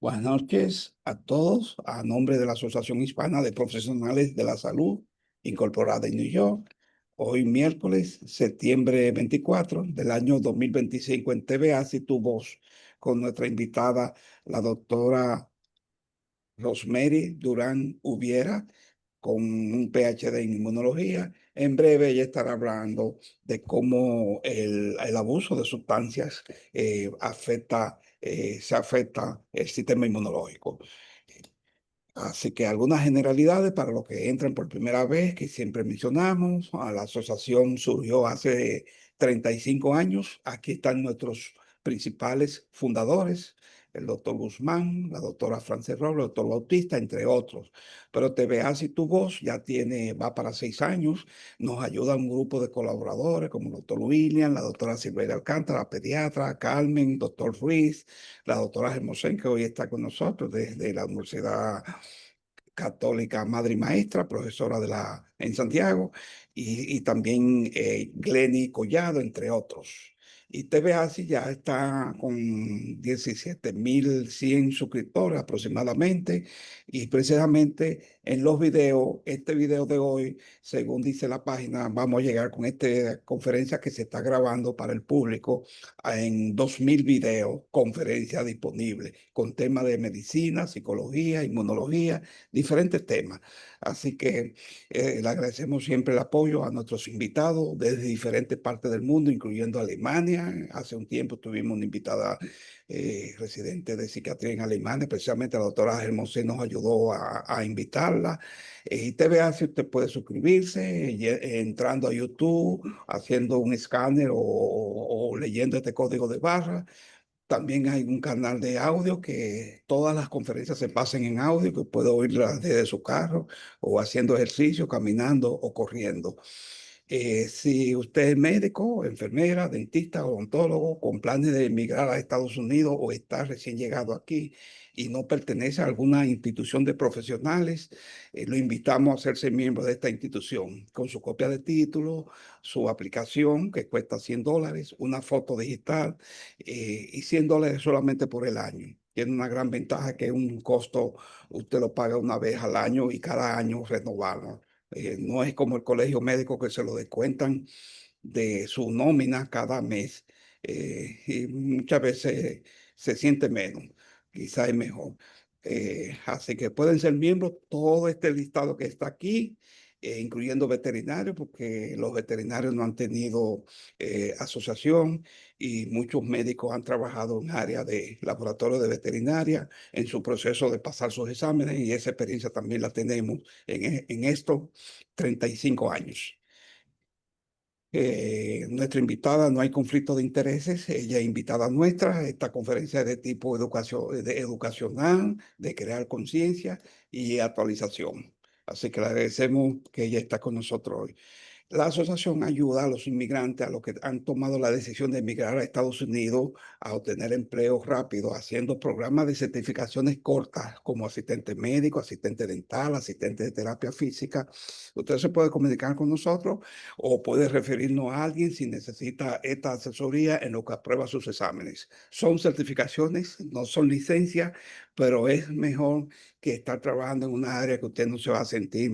Buenas noches a todos, a nombre de la Asociación Hispana de Profesionales de la Salud, incorporada en New York. Hoy miércoles, septiembre 24 del año 2025 en TVA, y tu voz, con nuestra invitada, la doctora Rosemary Durán Ubiera, con un PhD en inmunología. En breve ella estará hablando de cómo el abuso de sustancias se afecta el sistema inmunológico. Así que algunas generalidades para los que entran por primera vez, que siempre mencionamos. La asociación surgió hace 35 años. Aquí están nuestros principales fundadores, el doctor Guzmán, la doctora Frances Robles, el doctor Bautista, entre otros. Pero Te Veas y Tu Voz va para 6 años. Nos ayuda un grupo de colaboradores como el doctor William, la doctora Silveira Alcántara, la pediatra, Carmen, doctor Ruiz, la doctora Hermosén, que hoy está con nosotros desde la Universidad Católica Madre y Maestra, profesora en Santiago, y también Glenny Collado, entre otros. Y TV Así ya está con 17.100 suscriptores aproximadamente, y precisamente en los videos, este video de hoy, según dice la página, vamos a llegar con esta conferencia que se está grabando para el público en 2.000 videos, conferencia disponible con temas de medicina, psicología, inmunología, diferentes temas. Así que le agradecemos siempre el apoyo a nuestros invitados desde diferentes partes del mundo, incluyendo Alemania. Hace un tiempo tuvimos una invitada residente de psiquiatría en Alemania, precisamente la doctora Hermosé nos ayudó a invitarla. Y TVA, si usted puede suscribirse entrando a YouTube, haciendo un escáner o leyendo este código de barra. También hay un canal de audio que todas las conferencias se pasen en audio, que puede oírlas desde su carro o haciendo ejercicio, caminando o corriendo. Si usted es médico, enfermera, dentista, odontólogo, con planes de emigrar a Estados Unidos o está recién llegado aquí y no pertenece a alguna institución de profesionales, lo invitamos a hacerse miembro de esta institución con su copia de título, su aplicación que cuesta $100, una foto digital y $100 solamente por el año. Tiene una gran ventaja que es un costo, usted lo paga una vez al año y cada año renovarlo. No es como el colegio médico que se lo descuentan de su nómina cada mes, y muchas veces se siente menos, quizá es mejor. Así que pueden ser miembros todo este listado que está aquí, incluyendo veterinarios, porque los veterinarios no han tenido asociación y muchos médicos han trabajado en área de laboratorio de veterinaria en su proceso de pasar sus exámenes, y esa experiencia también la tenemos en estos 35 años. Nuestra invitada, no hay conflicto de intereses, ella es invitada nuestra. Esta conferencia es de tipo educacional, de crear conciencia y actualización. Así que le agradecemos que ella está con nosotros hoy. La asociación ayuda a los inmigrantes, a los que han tomado la decisión de emigrar a Estados Unidos, a obtener empleo rápido, haciendo programas de certificaciones cortas como asistente médico, asistente dental, asistente de terapia física. Usted se puede comunicar con nosotros o puede referirnos a alguien si necesita esta asesoría en lo que aprueba sus exámenes. Son certificaciones, no son licencias, pero es mejor que estar trabajando en una área que usted no se va a sentir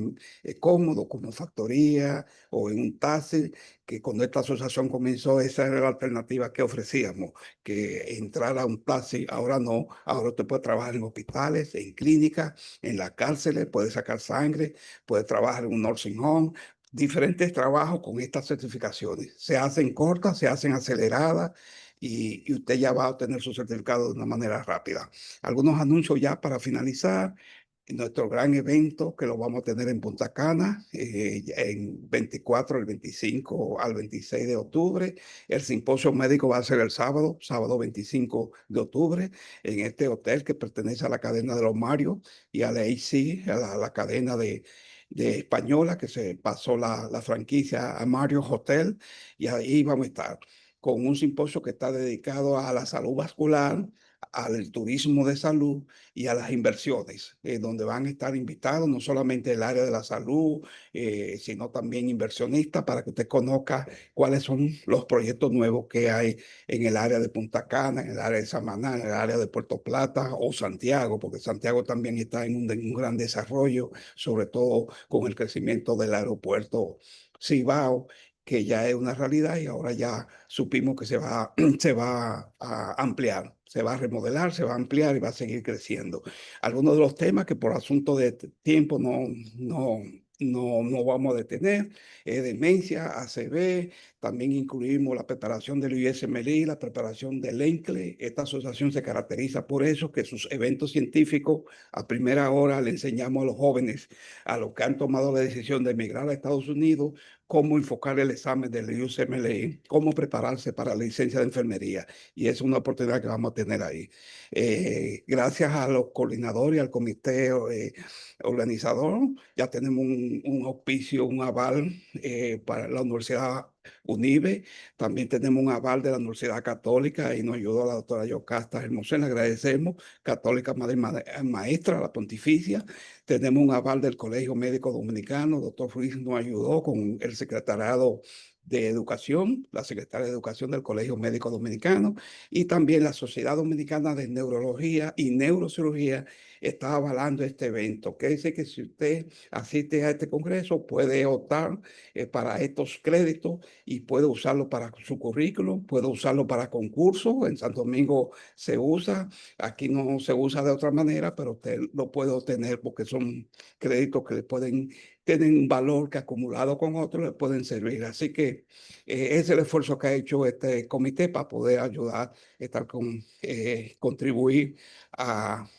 cómodo, como factoría o en un taxi, que cuando esta asociación comenzó, esa era la alternativa que ofrecíamos, que entrar a un taxi. Ahora no, ahora usted puede trabajar en hospitales, en clínicas, en las cárceles, puede sacar sangre, puede trabajar en un nursing home, diferentes trabajos con estas certificaciones. Se hacen cortas, se hacen aceleradas, y usted ya va a obtener su certificado de una manera rápida. Algunos anuncios ya para finalizar. Nuestro gran evento que lo vamos a tener en Punta Cana, en 24, el 25 al 26 de octubre. El simposio médico va a ser el sábado 25 de octubre, en este hotel que pertenece a la cadena de los Mario y a la AC, a la cadena de española, que se pasó la franquicia a Mario Hotel, y ahí vamos a estar con un simposio que está dedicado a la salud vascular, al turismo de salud y a las inversiones, donde van a estar invitados no solamente el área de la salud, sino también inversionistas para que usted conozca cuáles son los proyectos nuevos que hay en el área de Punta Cana, en el área de Samaná, en el área de Puerto Plata o Santiago, porque Santiago también está en un gran desarrollo, sobre todo con el crecimiento del aeropuerto Cibao, que ya es una realidad y ahora ya supimos que se va a ampliar, se va a remodelar, se va a ampliar y va a seguir creciendo. Algunos de los temas que por asunto de tiempo no vamos a detener, demencia, ACV, también incluimos la preparación del USMLE, la preparación del ENCLE. Esta asociación se caracteriza por eso, que sus eventos científicos a primera hora le enseñamos a los jóvenes, a los que han tomado la decisión de emigrar a Estados Unidos, cómo enfocar el examen del USMLE, cómo prepararse para la licencia de enfermería. Y es una oportunidad que vamos a tener ahí. Gracias a los coordinadores y al comité organizador, ya tenemos un auspicio, un aval para la Universidad UNIBE. También tenemos un aval de la Universidad Católica y nos ayudó la doctora Yocasta Hermosén, le agradecemos. Católica Madre Maestra, la Pontificia. Tenemos un aval del Colegio Médico Dominicano, doctor Ruiz nos ayudó con el secretariado de Educación, la secretaria de Educación del Colegio Médico Dominicano y también la Sociedad Dominicana de Neurología y Neurocirugía está avalando este evento. Que dice que si usted asiste a este congreso puede optar para estos créditos y puede usarlo para su currículum, puede usarlo para concursos. En Santo Domingo se usa, aquí no se usa de otra manera, pero usted lo puede obtener porque son créditos que le pueden tienen un valor que acumulado con otros le pueden servir. Así que es el esfuerzo que ha hecho este comité para poder ayudar, estar contribuir a,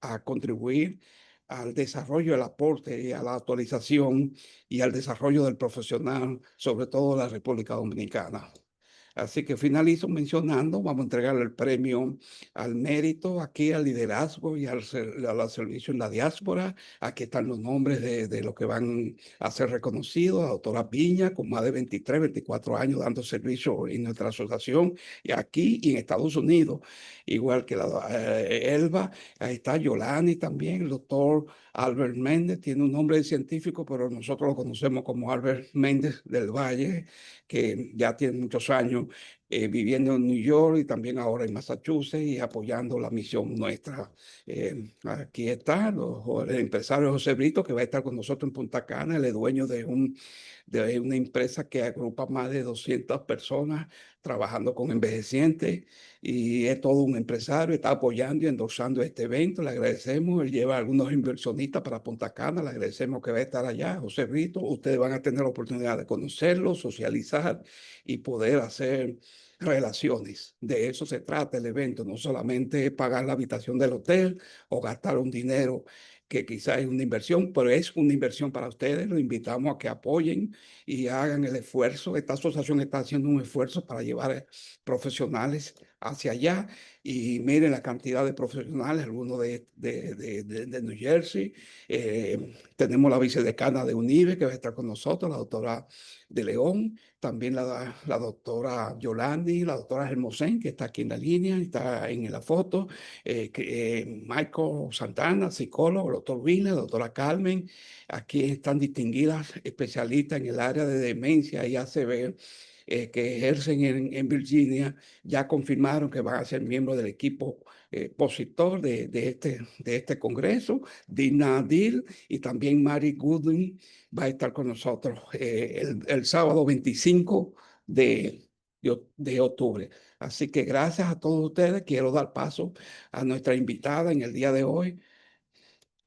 a contribuir al desarrollo, al aporte y a la actualización y al desarrollo del profesional, sobre todo en la República Dominicana. Así que finalizo mencionando, vamos a entregarle el premio al mérito, aquí al liderazgo y al servicio en la diáspora. Aquí están los nombres de los que van a ser reconocidos. La doctora Piña, con más de 23, 24 años dando servicio en nuestra asociación, y aquí y en Estados Unidos, igual que la Elba. Ahí está Yolani también, el doctor Albert Méndez, tiene un nombre científico, pero nosotros lo conocemos como Albert Méndez del Valle, que ya tiene muchos años viviendo en New York y también ahora en Massachusetts y apoyando la misión nuestra. Aquí está el empresario José Brito, que va a estar con nosotros en Punta Cana, él es dueño de una empresa que agrupa más de 200 personas trabajando con envejecientes y es todo un empresario, está apoyando y endorsando este evento, le agradecemos, él lleva a algunos inversionistas para Punta Cana, le agradecemos que va a estar allá, José Brito, ustedes van a tener la oportunidad de conocerlo, socializar y poder hacer relaciones. De eso se trata el evento, no solamente pagar la habitación del hotel o gastar un dinero que quizás es una inversión, pero es una inversión para ustedes. Los invitamos a que apoyen y hagan el esfuerzo. Esta asociación está haciendo un esfuerzo para llevar profesionales hacia allá y miren la cantidad de profesionales, algunos de New Jersey. Tenemos la vicedecana de UNIBE que va a estar con nosotros, la doctora de León, también la doctora Yolandi, la doctora Hermosén, que está aquí en la línea, está en la foto, Michael Santana, psicólogo, el doctor Vina, la doctora Carmen, aquí están distinguidas especialistas en el área de demencia y ACV, que ejercen en Virginia, ya confirmaron que van a ser miembros del equipo positor de este congreso. Dina Dil y también Mary Goodwin va a estar con nosotros el sábado 25 de octubre. Así que gracias a todos ustedes. Quiero dar paso a nuestra invitada en el día de hoy,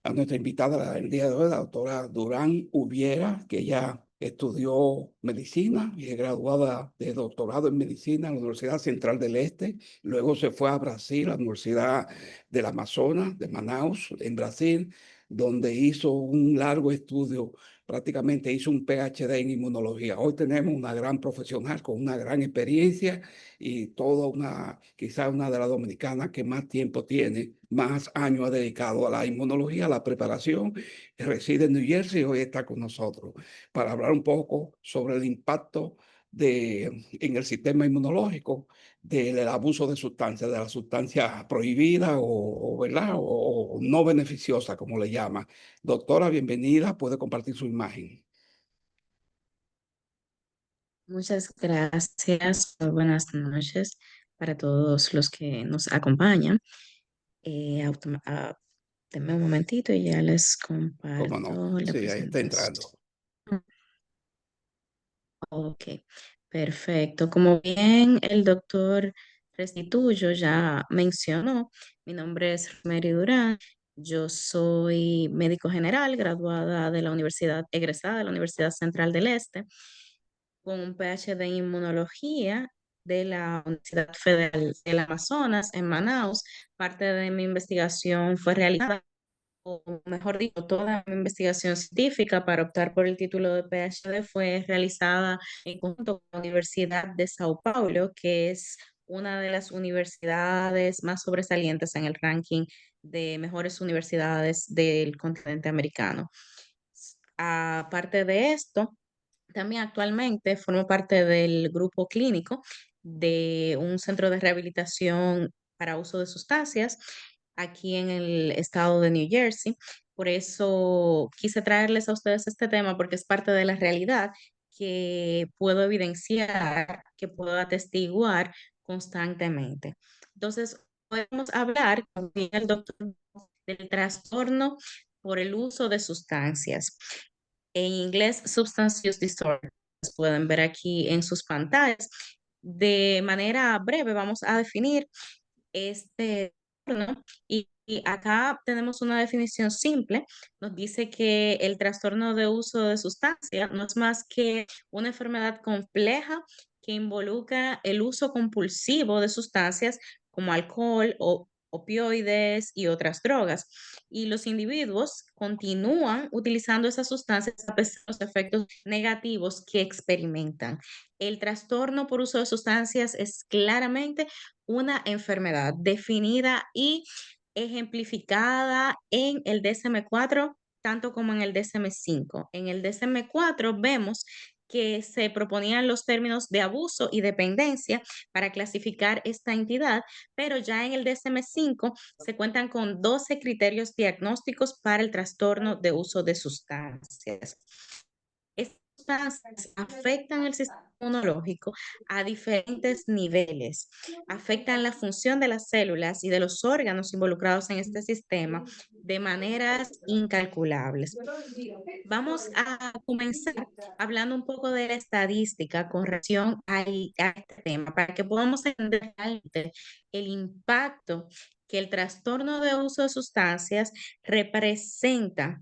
a nuestra invitada el día de hoy, la doctora Durán Ubiera, que ya estudió medicina y es graduada de doctorado en medicina en la Universidad Central del Este. Luego se fue a Brasil, a la Universidad del Amazonas, de Manaus, en Brasil, donde hizo un largo estudio, prácticamente hizo un PhD en inmunología. Hoy tenemos una gran profesional con una gran experiencia y quizás una de las dominicanas que más tiempo tiene, más años ha dedicado a la inmunología, a la preparación. Reside en New Jersey y hoy está con nosotros para hablar un poco sobre el impacto en el sistema inmunológico del abuso de sustancias, de las sustancias prohibidas ¿verdad? O no beneficiosas, como le llaman. Doctora, bienvenida, puede compartir su imagen. Muchas gracias. Muy buenas noches para todos los que nos acompañan. Denme un momentito y ya les ¿Cómo no? comparto la Sí, ahí está presentación. entrando. Ok, perfecto. Como bien el doctor Restituyo ya mencionó, mi nombre es Mary Durán. Yo soy médico general, graduada de la Universidad, egresada de la Universidad Central del Este, con un PhD en inmunología de la Universidad Federal del Amazonas en Manaus. Parte de mi investigación fue realizada, o mejor dicho, toda mi investigación científica para optar por el título de PhD fue realizada en conjunto con la Universidad de Sao Paulo, que es una de las universidades más sobresalientes en el ranking de mejores universidades del continente americano. Aparte de esto, también actualmente formo parte del grupo clínico de un centro de rehabilitación para uso de sustancias aquí en el estado de New Jersey. Por eso quise traerles a ustedes este tema porque es parte de la realidad que puedo evidenciar, que puedo atestiguar constantemente. Entonces, podemos hablar con el doctor del trastorno por el uso de sustancias. En inglés, Substance Use Disorder. Pueden ver aquí en sus pantallas. De manera breve, vamos a definir este trastorno y acá tenemos una definición simple. Nos dice que el trastorno de uso de sustancia no es más que una enfermedad compleja que involucra el uso compulsivo de sustancias como alcohol o opioides y otras drogas. Y los individuos continúan utilizando esas sustancias a pesar de los efectos negativos que experimentan. El trastorno por uso de sustancias es claramente una enfermedad definida y ejemplificada en el DSM-4, tanto como en el DSM-5. En el DSM-4 vemos que se proponían los términos de abuso y dependencia para clasificar esta entidad, pero ya en el DSM-5 se cuentan con 12 criterios diagnósticos para el trastorno de uso de sustancias. Estas sustancias afectan el sistema inmunológico a diferentes niveles, afectan la función de las células y de los órganos involucrados en este sistema de maneras incalculables. Vamos a comenzar hablando un poco de la estadística con relación a este tema, para que podamos entender realmente el impacto que el trastorno de uso de sustancias representa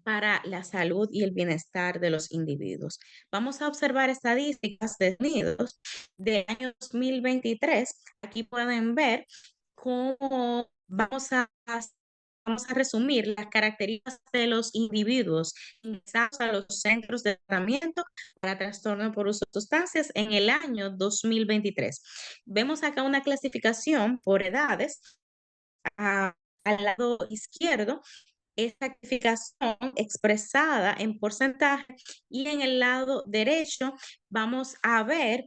para la salud y el bienestar de los individuos. Vamos a observar estadísticas de Estados Unidos del año 2023. Aquí pueden ver cómo vamos a resumir las características de los individuos ingresados a los centros de tratamiento para trastorno por uso de sustancias en el año 2023. Vemos acá una clasificación por edades. Al lado izquierdo, esta clasificación expresada en porcentaje, y en el lado derecho vamos a ver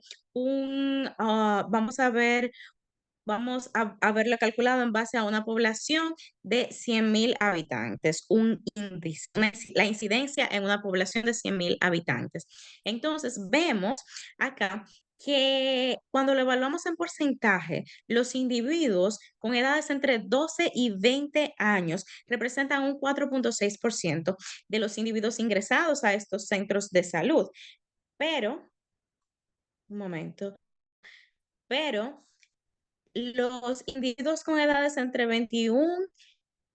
vamos a verlo calculado en base a una población de 100.000 habitantes, un índice, la incidencia en una población de 100.000 habitantes. Entonces, vemos acá que cuando lo evaluamos en porcentaje, los individuos con edades entre 12 y 20 años representan un 4,6% de los individuos ingresados a estos centros de salud. Pero, un momento, pero los individuos con edades entre 21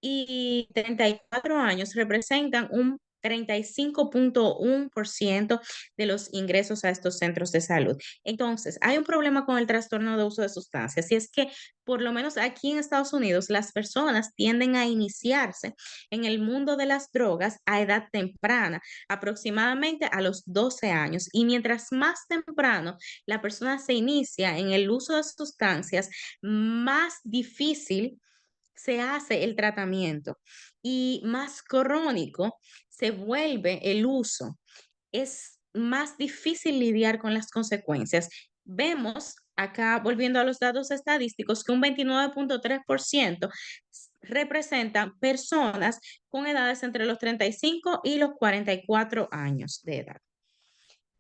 y 34 años representan un 35,1% de los ingresos a estos centros de salud. Entonces, hay un problema con el trastorno de uso de sustancias, y es que por lo menos aquí en Estados Unidos las personas tienden a iniciarse en el mundo de las drogas a edad temprana, aproximadamente a los 12 años, y mientras más temprano la persona se inicia en el uso de sustancias, más difícil se hace el tratamiento y más crónico se vuelve el uso. Es más difícil lidiar con las consecuencias. Vemos acá, volviendo a los datos estadísticos, que un 29.3% representan personas con edades entre los 35 y los 44 años de edad.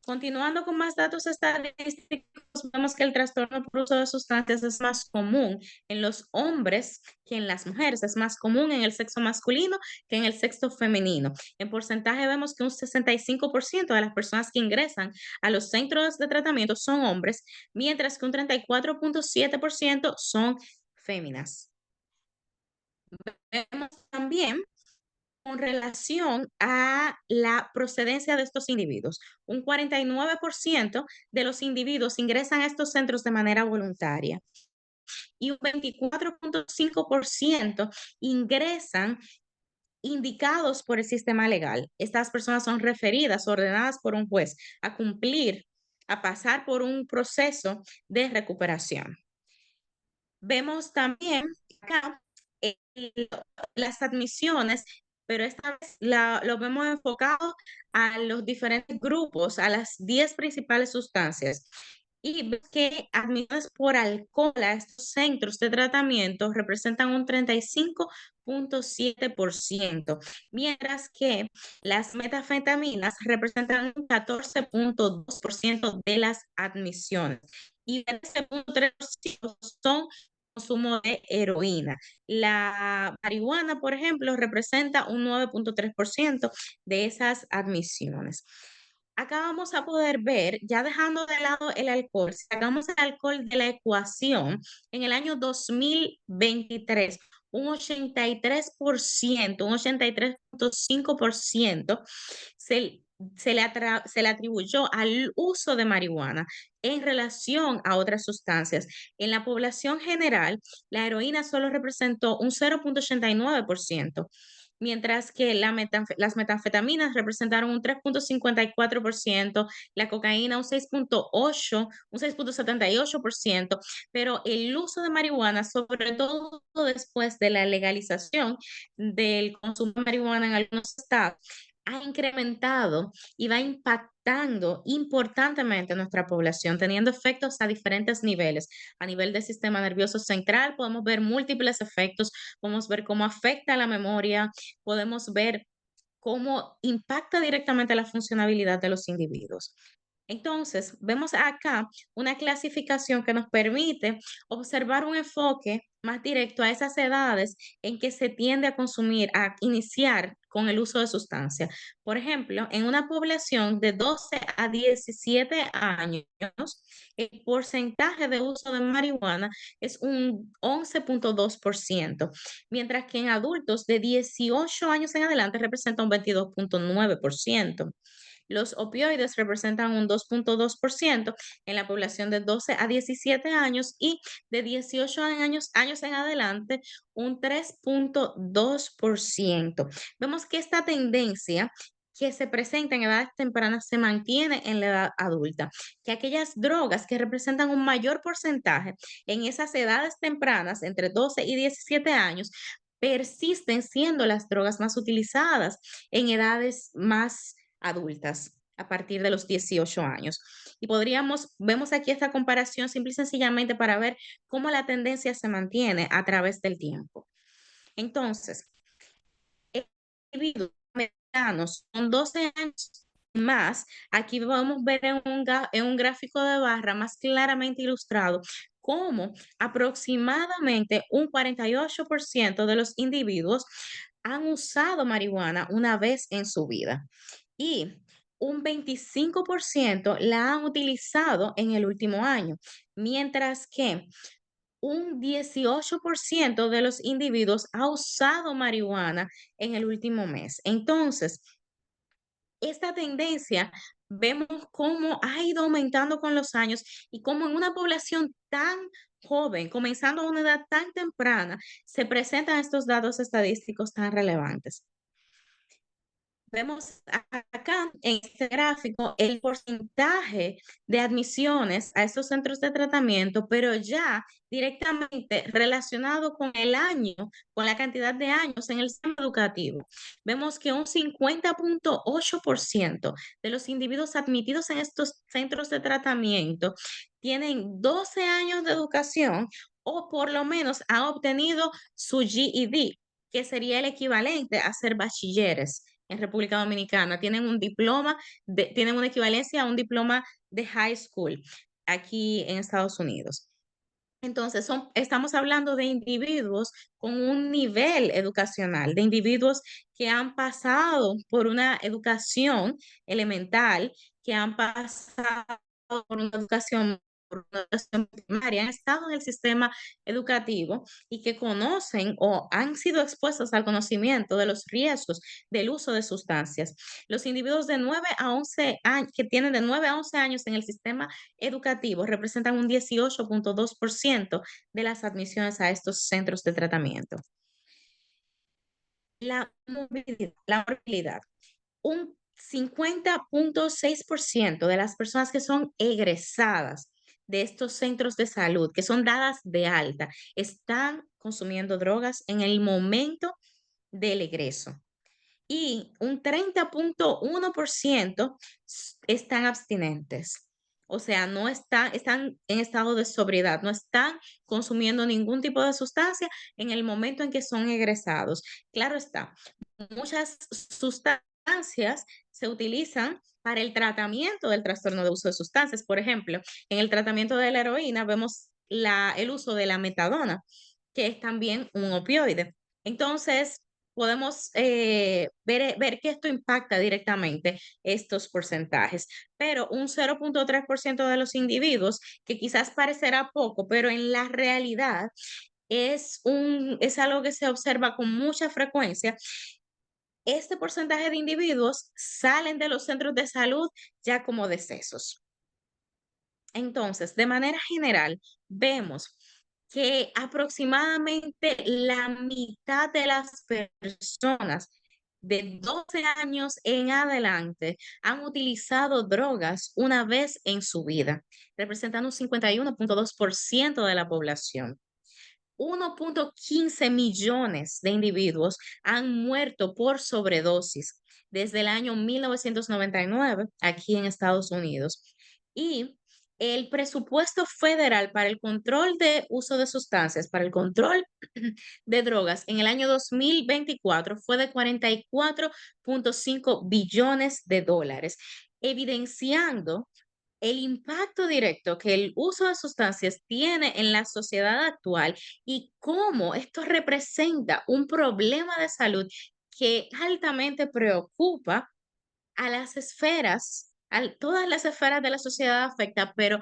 Continuando con más datos estadísticos, vemos que el trastorno por uso de sustancias es más común en los hombres que en las mujeres, es más común en el sexo masculino que en el sexo femenino. En porcentaje vemos que un 65% de las personas que ingresan a los centros de tratamiento son hombres, mientras que un 34.7% son féminas. Vemos también con relación a la procedencia de estos individuos. Un 49% de los individuos ingresan a estos centros de manera voluntaria y un 24.5% ingresan indicados por el sistema legal. Estas personas son referidas, ordenadas por un juez a cumplir, a pasar por un proceso de recuperación. Vemos también acá el- las admisiones, pero esta vez lo vemos enfocado a los diferentes grupos, a las 10 principales sustancias. Y vemos que admisiones por alcohol a estos centros de tratamiento representan un 35.7%, mientras que las metanfetaminas representan un 14.2% de las admisiones. Y 13.3% son consumo de heroína. La marihuana, por ejemplo, representa un 9.3% de esas admisiones. Acá vamos a poder ver, ya dejando de lado el alcohol, si sacamos el alcohol de la ecuación, en el año 2023, un 83%, un 83.5% se, se le atribuyó al uso de marihuana en relación a otras sustancias. En la población general, la heroína solo representó un 0.89%, mientras que las metanfetaminas representaron un 3.54%, la cocaína un 6.78%, pero el uso de marihuana, sobre todo después de la legalización del consumo de marihuana en algunos estados, ha incrementado y va impactando importantemente a nuestra población, teniendo efectos a diferentes niveles. A nivel del sistema nervioso central, podemos ver múltiples efectos, podemos ver cómo afecta a la memoria, podemos ver cómo impacta directamente la funcionalidad de los individuos. Entonces, vemos acá una clasificación que nos permite observar un enfoque más directo a esas edades en que se tiende a consumir, a iniciar con el uso de sustancias. Por ejemplo, en una población de 12 a 17 años, el porcentaje de uso de marihuana es un 11.2%, mientras que en adultos de 18 años en adelante representa un 22.9%. Los opioides representan un 2.2% en la población de 12 a 17 años y de 18 años en adelante un 3.2%. Vemos que esta tendencia que se presenta en edades tempranas se mantiene en la edad adulta, que aquellas drogas que representan un mayor porcentaje en esas edades tempranas, entre 12 y 17 años, persisten siendo las drogas más utilizadas en edades más adultas a partir de los 18 años. Y vemos aquí esta comparación simple y sencillamente para ver cómo la tendencia se mantiene a través del tiempo. Entonces, individuos medianos con 12 años más, aquí podemos ver en un gráfico de barra más claramente ilustrado cómo aproximadamente un 48% de los individuos han usado marihuana una vez en su vida y un 25% la han utilizado en el último año, mientras que un 18% de los individuos ha usado marihuana en el último mes. Entonces, esta tendencia vemos cómo ha ido aumentando con los años y cómo en una población tan joven, comenzando a una edad tan temprana, se presentan estos datos estadísticos tan relevantes. Vemos acá en este gráfico el porcentaje de admisiones a estos centros de tratamiento, pero ya directamente relacionado con el año, con la cantidad de años en el sistema educativo. Vemos que un 50,8% de los individuos admitidos en estos centros de tratamiento tienen 12 años de educación o por lo menos han obtenido su GED, que sería el equivalente a ser bachilleres en República Dominicana. Tienen un diploma, tienen una equivalencia a un diploma de high school aquí en Estados Unidos. Entonces, estamos hablando de individuos con un nivel educacional, de individuos que han pasado por una educación elemental, que han pasado por una educación primaria, han estado en el sistema educativo y que conocen o han sido expuestos al conocimiento de los riesgos del uso de sustancias. Los individuos de 9 a 11 años, que tienen de 9 a 11 años en el sistema educativos representan un 18,2% de las admisiones a estos centros de tratamiento. La movilidad. Un 50,6% de las personas que son egresadas de estos centros de salud, que son dadas de alta, están consumiendo drogas en el momento del egreso y un 30,1% están abstinentes. O sea, no están en estado de sobriedad, no están consumiendo ningún tipo de sustancia en el momento en que son egresados. Claro está, muchas sustancias se utilizan para el tratamiento del trastorno de uso de sustancias. Por ejemplo, en el tratamiento de la heroína vemos el uso de la metadona, que es también un opioide. Entonces, podemos ver que esto impacta directamente estos porcentajes, pero un 0,3% de los individuos, que quizás parecerá poco, pero en la realidad es algo que se observa con mucha frecuencia. Este porcentaje de individuos salen de los centros de salud ya como decesos. Entonces, de manera general, vemos que aproximadamente la mitad de las personas de 12 años en adelante han utilizado drogas una vez en su vida, representando un 51,2% de la población. 1,15 millones de individuos han muerto por sobredosis desde el año 1999 aquí en Estados Unidos. Y el presupuesto federal para el control de uso de sustancias, para el control de drogas en el año 2024 fue de 44,5 billones de dólares, evidenciando el impacto directo que el uso de sustancias tiene en la sociedad actual y cómo esto representa un problema de salud que altamente preocupa a las esferas, a todas las esferas de la sociedad afecta, pero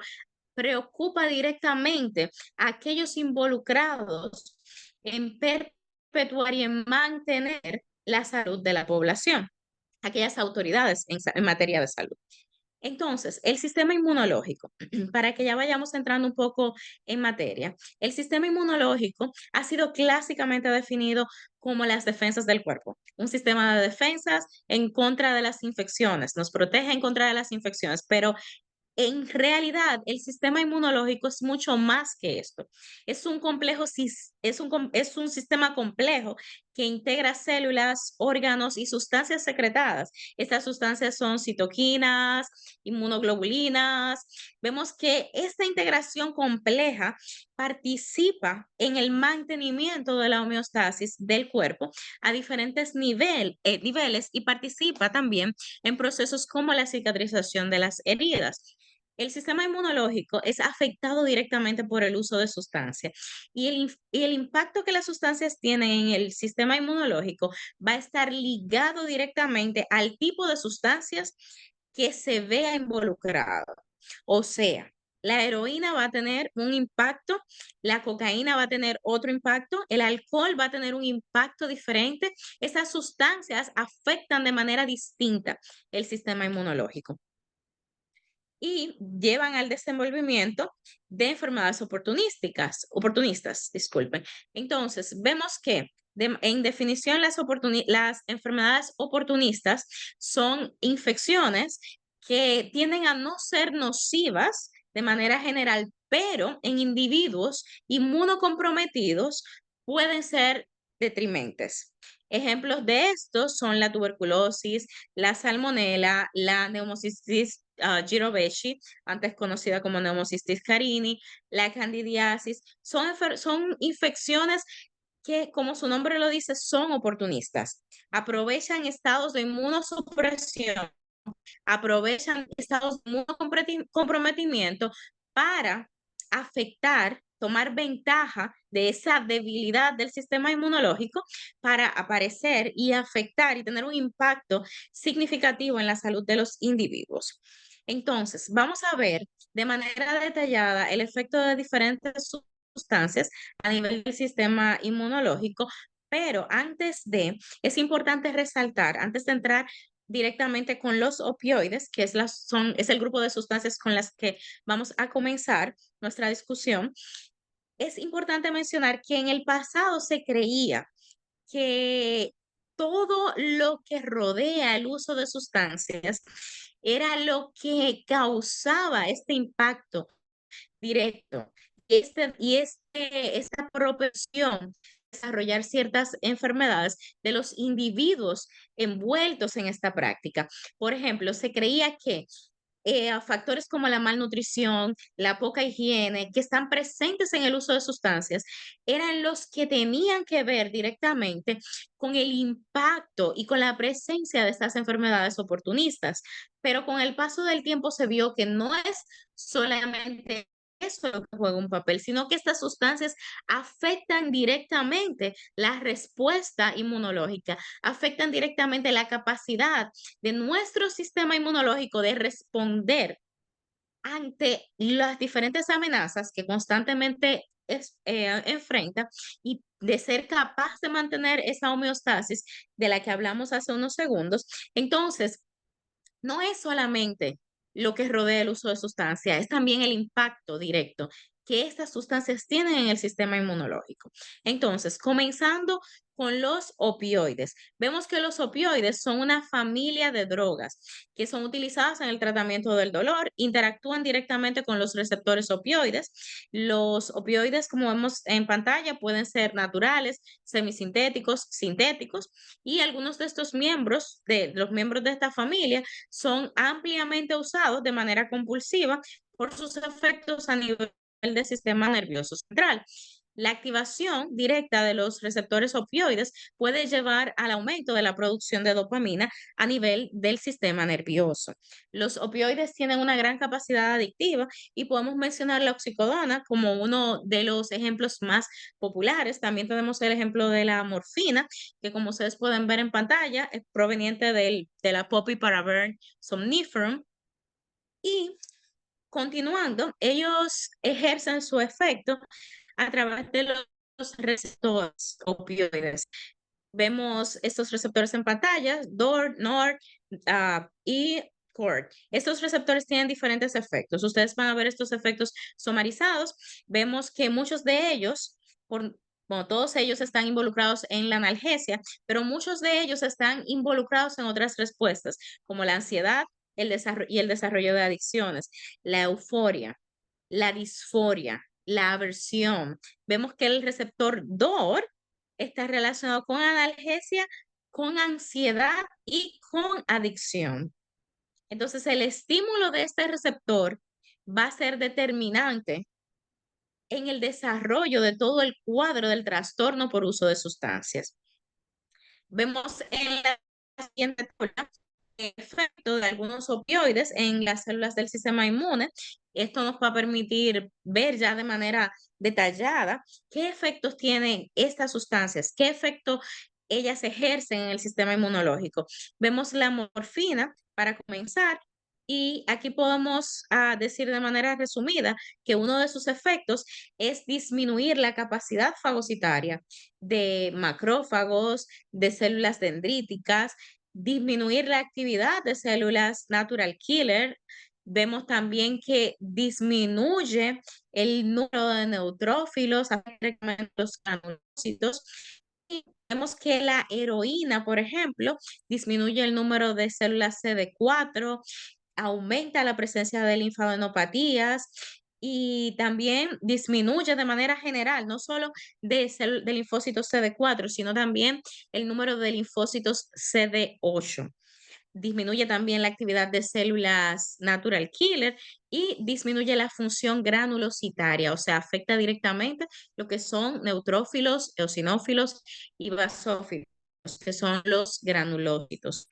preocupa directamente a aquellos involucrados en perpetuar y en mantener la salud de la población, aquellas autoridades en materia de salud. Entonces, el sistema inmunológico, para que ya vayamos entrando un poco en materia, el sistema inmunológico ha sido clásicamente definido como las defensas del cuerpo, un sistema de defensas en contra de las infecciones, nos protege en contra de las infecciones, pero en realidad, el sistema inmunológico es mucho más que esto. Es un complejo, es un sistema complejo que integra células, órganos y sustancias secretadas. Estas sustancias son citoquinas, inmunoglobulinas. Vemos que esta integración compleja participa en el mantenimiento de la homeostasis del cuerpo a diferentes niveles y participa también en procesos como la cicatrización de las heridas. El sistema inmunológico es afectado directamente por el uso de sustancias y el impacto que las sustancias tienen en el sistema inmunológico va a estar ligado directamente al tipo de sustancias que se vea involucrado. O sea, la heroína va a tener un impacto, la cocaína va a tener otro impacto, el alcohol va a tener un impacto diferente. Esas sustancias afectan de manera distinta el sistema inmunológico y llevan al desenvolvimiento de enfermedades oportunistas, disculpen. Entonces, vemos que En definición, las enfermedades oportunistas son infecciones que tienden a no ser nocivas de manera general, pero en individuos inmunocomprometidos pueden ser detrimentes. Ejemplos de estos son la tuberculosis, la salmonela, la Pneumocystis jirovecii, antes conocida como Pneumocystis carini, la candidiasis. Son infecciones que, como su nombre lo dice, son oportunistas. Aprovechan estados de inmunosupresión, aprovechan estados de comprometimiento para afectar, tomar ventaja de esa debilidad del sistema inmunológico para aparecer y afectar y tener un impacto significativo en la salud de los individuos. Entonces, vamos a ver de manera detallada el efecto de diferentes sustancias a nivel del sistema inmunológico, pero es importante resaltar, antes de entrar directamente con los opioides, que es el grupo de sustancias con las que vamos a comenzar nuestra discusión, es importante mencionar que en el pasado se creía que todo lo que rodea el uso de sustancias era lo que causaba este impacto directo. Esta propensión a desarrollar ciertas enfermedades de los individuos envueltos en esta práctica. Por ejemplo, se creía que a factores como la malnutrición, la poca higiene, que están presentes en el uso de sustancias, eran los que tenían que ver directamente con el impacto y con la presencia de estas enfermedades oportunistas. Pero con el paso del tiempo se vio que no es solamente eso lo que juega un papel, sino que estas sustancias afectan directamente la respuesta inmunológica, afectan directamente la capacidad de nuestro sistema inmunológico de responder ante las diferentes amenazas que constantemente enfrenta y de ser capaz de mantener esa homeostasis de la que hablamos hace unos segundos. Entonces, no es solamente lo que rodea el uso de sustancias, es también el impacto directo que estas sustancias tienen en el sistema inmunológico. Entonces, comenzando con los opioides. Vemos que los opioides son una familia de drogas que son utilizadas en el tratamiento del dolor, interactúan directamente con los receptores opioides. Los opioides, como vemos en pantalla, pueden ser naturales, semisintéticos, sintéticos, y algunos de estos miembros, de los miembros de esta familia, son ampliamente usados de manera compulsiva por sus efectos a nivel del sistema nervioso central. La activación directa de los receptores opioides puede llevar al aumento de la producción de dopamina a nivel del sistema nervioso. Los opioides tienen una gran capacidad adictiva y podemos mencionar la oxicodona como uno de los ejemplos más populares. También tenemos el ejemplo de la morfina, que como ustedes pueden ver en pantalla, es proveniente de la Poppy Paraburn somniferum. Y continuando, ellos ejercen su efecto a través de los receptores opioides. Vemos estos receptores en pantalla, DOR, NOR y CORD. Estos receptores tienen diferentes efectos. Ustedes van a ver estos efectos somatizados. Vemos que muchos de ellos, bueno, todos ellos están involucrados en la analgesia, pero muchos de ellos están involucrados en otras respuestas, como la ansiedad y el desarrollo de adicciones, la euforia, la disforia, la aversión. Vemos que el receptor DOR está relacionado con analgesia, con ansiedad y con adicción. Entonces, el estímulo de este receptor va a ser determinante en el desarrollo de todo el cuadro del trastorno por uso de sustancias. Vemos en la siguiente tabla el efecto de algunos opioides en las células del sistema inmune. Esto nos va a permitir ver ya de manera detallada qué efectos tienen estas sustancias, qué efecto ellas ejercen en el sistema inmunológico. Vemos la morfina para comenzar y aquí podemos decir de manera resumida que uno de sus efectos es disminuir la capacidad fagocitaria de macrófagos, de células dendríticas, disminuir la actividad de células natural killer. Vemos también que disminuye el número de neutrófilos, afecta los granulocitos y vemos que la heroína, por ejemplo, disminuye el número de células CD4, aumenta la presencia de linfadenopatías y también disminuye de manera general, no solo de linfocitos CD4, sino también el número de linfocitos CD8. Disminuye también la actividad de células natural killer y disminuye la función granulocitaria, o sea, afecta directamente lo que son neutrófilos, eosinófilos y basófilos, que son los granulocitos.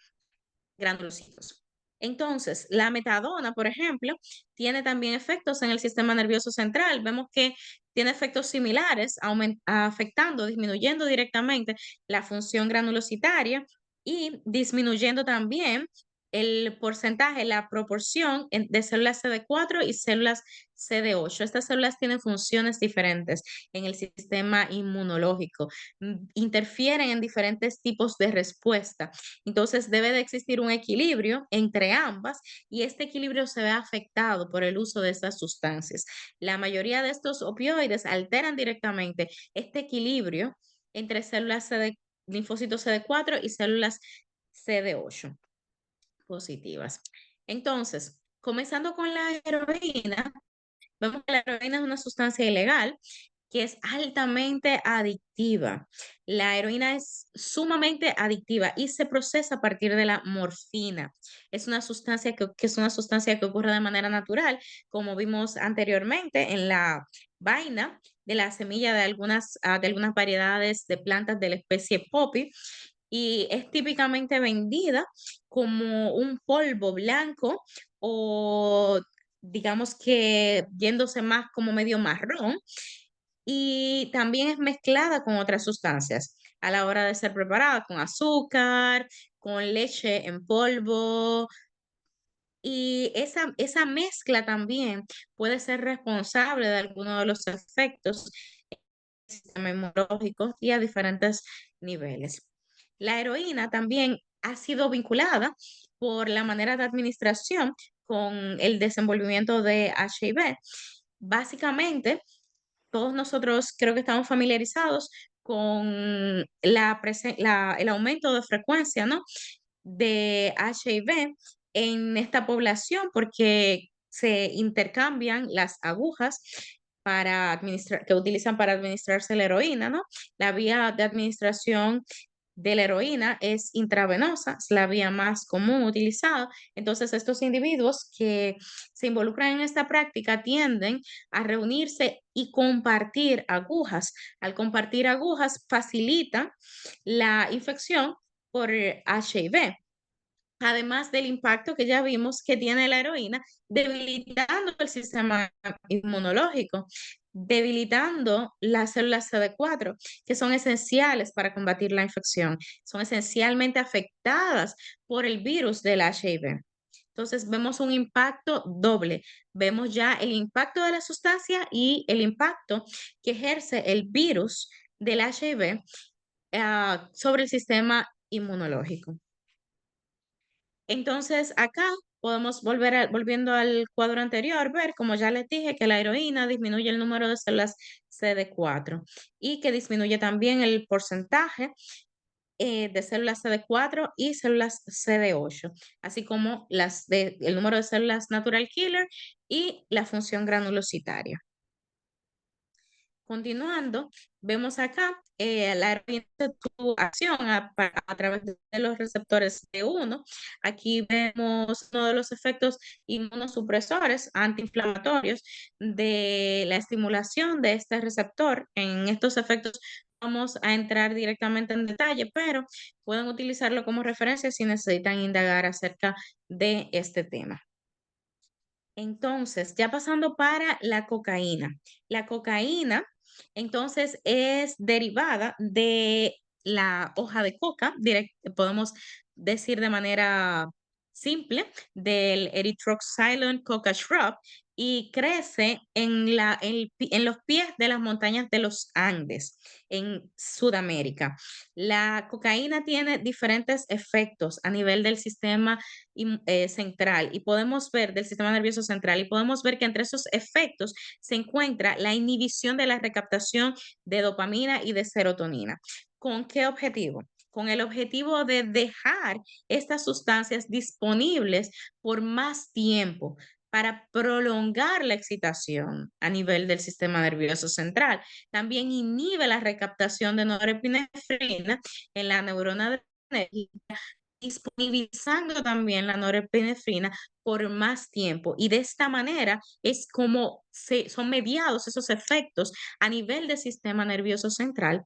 Entonces, la metadona, por ejemplo, tiene también efectos en el sistema nervioso central. Vemos que tiene efectos similares, afectando, disminuyendo directamente la función granulocitaria y disminuyendo también el porcentaje, la proporción de células CD4 y células CD8. Estas células tienen funciones diferentes en el sistema inmunológico, interfieren en diferentes tipos de respuesta. Entonces debe de existir un equilibrio entre ambas y este equilibrio se ve afectado por el uso de estas sustancias. La mayoría de estos opioides alteran directamente este equilibrio entre células linfocitos CD4 y células CD8 positivas. Entonces, comenzando con la heroína, vemos que la heroína es una sustancia ilegal que es altamente adictiva. La heroína es sumamente adictiva y se procesa a partir de la morfina. Es una sustancia que es una sustancia que ocurre de manera natural, como vimos anteriormente en la vaina de la semilla de algunas variedades de plantas de la especie poppy y es típicamente vendida como un polvo blanco o digamos que yéndose más como medio marrón y también es mezclada con otras sustancias a la hora de ser preparada, con azúcar, con leche en polvo. Y esa mezcla también puede ser responsable de algunos de los efectos del sistema inmunológico y a diferentes niveles. La heroína también ha sido vinculada por la manera de administración con el desenvolvimiento de HIV. Básicamente, todos nosotros creo que estamos familiarizados con el aumento de frecuencia, ¿no? De HIV en esta población porque se intercambian las agujas que utilizan para administrarse la heroína, ¿no? La vía de administración de la heroína es intravenosa, es la vía más común utilizada. Entonces, estos individuos que se involucran en esta práctica tienden a reunirse y compartir agujas. Al compartir agujas facilita la infección por HIV. Además del impacto que ya vimos que tiene la heroína, debilitando el sistema inmunológico, debilitando las células CD4, que son esenciales para combatir la infección, son esencialmente afectadas por el virus del HIV. Entonces vemos un impacto doble. Vemos ya el impacto de la sustancia y el impacto que ejerce el virus del HIV sobre el sistema inmunológico. Entonces, acá podemos volviendo al cuadro anterior, ver, como ya les dije, que la heroína disminuye el número de células CD4 y que disminuye también el porcentaje de células CD4 y células CD8, así como el número de células natural killer y la función granulocitaria. Continuando, vemos acá la heroína de tu acción a través de los receptores T1. Aquí vemos uno de los efectos inmunosupresores antiinflamatorios de la estimulación de este receptor. En estos efectos vamos a entrar directamente en detalle, pero pueden utilizarlo como referencia si necesitan indagar acerca de este tema. Entonces, ya pasando para la cocaína. La cocaína, entonces, es derivada de la hoja de coca, podemos decir de manera simple, del Erythroxylon coca shrub, y crece en los pies de las montañas de los Andes, en Sudamérica. La cocaína tiene diferentes efectos a nivel del sistema central y podemos ver del sistema nervioso central y podemos ver que entre esos efectos se encuentra la inhibición de la recaptación de dopamina y de serotonina. ¿Con qué objetivo? Con el objetivo de dejar estas sustancias disponibles por más tiempo para prolongar la excitación a nivel del sistema nervioso central. También inhibe la recaptación de norepinefrina en la neurona disponibilizando también la norepinefrina por más tiempo. Y de esta manera es como son mediados esos efectos a nivel del sistema nervioso central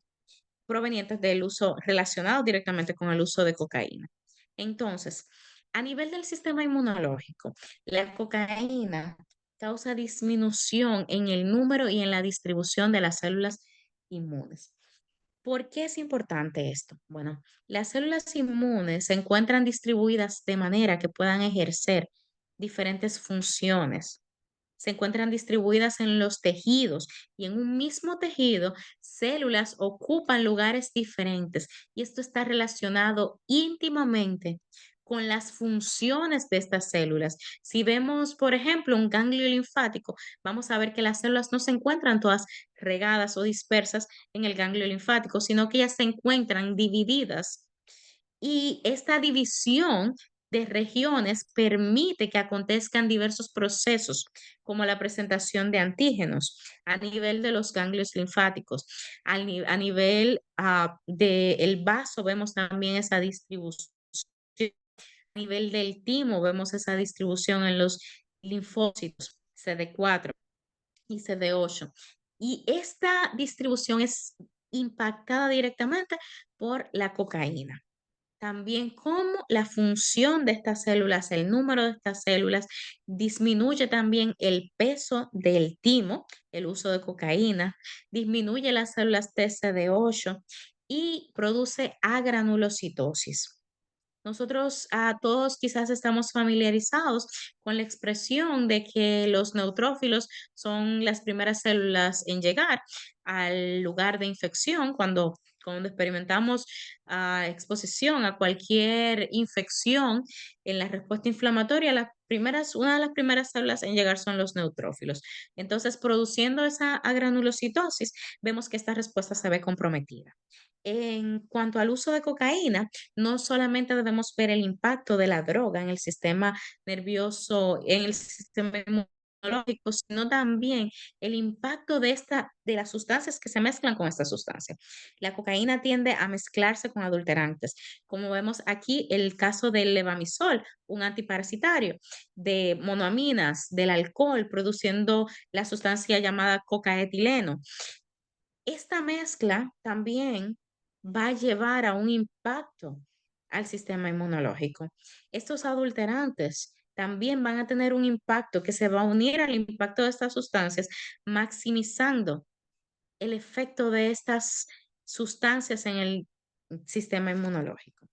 provenientes del uso relacionados directamente con el uso de cocaína. Entonces, a nivel del sistema inmunológico, la cocaína causa disminución en el número y en la distribución de las células inmunes. ¿Por qué es importante esto? Bueno, las células inmunes se encuentran distribuidas de manera que puedan ejercer diferentes funciones. Se encuentran distribuidas en los tejidos y en un mismo tejido, células ocupan lugares diferentes y esto está relacionado íntimamente con las funciones de estas células. Si vemos, por ejemplo, un ganglio linfático, vamos a ver que las células no se encuentran todas regadas o dispersas en el ganglio linfático, sino que ellas se encuentran divididas y esta división de regiones permite que acontezcan diversos procesos, como la presentación de antígenos a nivel de los ganglios linfáticos. A nivel del vaso vemos también esa distribución. A nivel del timo vemos esa distribución en los linfocitos CD4 y CD8. Y esta distribución es impactada directamente por la cocaína. También cómo la función de estas células, el número de estas células, disminuye también el peso del timo, el uso de cocaína, disminuye las células TCD8 y produce agranulocitosis. Nosotros todos quizás estamos familiarizados con la expresión de que los neutrófilos son las primeras células en llegar al lugar de infección cuando experimentamos exposición a cualquier infección en la respuesta inflamatoria. Una de las primeras células en llegar son los neutrófilos. Entonces, produciendo esa agranulocitosis, vemos que esta respuesta se ve comprometida. En cuanto al uso de cocaína, no solamente debemos ver el impacto de la droga en el sistema nervioso, en el sistema inmunológico, sino también el impacto de las sustancias que se mezclan con esta sustancia. La cocaína tiende a mezclarse con adulterantes, como vemos aquí el caso del levamisol, un antiparasitario, de monoaminas, del alcohol, produciendo la sustancia llamada cocaetileno. Esta mezcla también va a llevar a un impacto al sistema inmunológico. Estos adulterantes también van a tener un impacto que se va a unir al impacto de estas sustancias, maximizando el efecto de estas sustancias en el sistema inmunológico.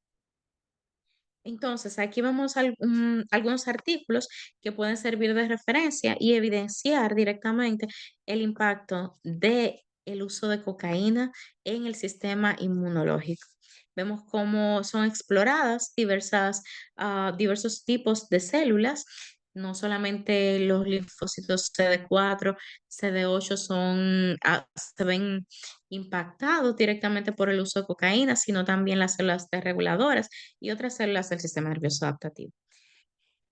Entonces, aquí vemos algunos artículos que pueden servir de referencia y evidenciar directamente el impacto de el uso de cocaína en el sistema inmunológico. Vemos cómo son exploradas diversos tipos de células, no solamente los linfocitos CD4, CD8 se ven impactados directamente por el uso de cocaína, sino también las células T reguladoras y otras células del sistema nervioso adaptativo,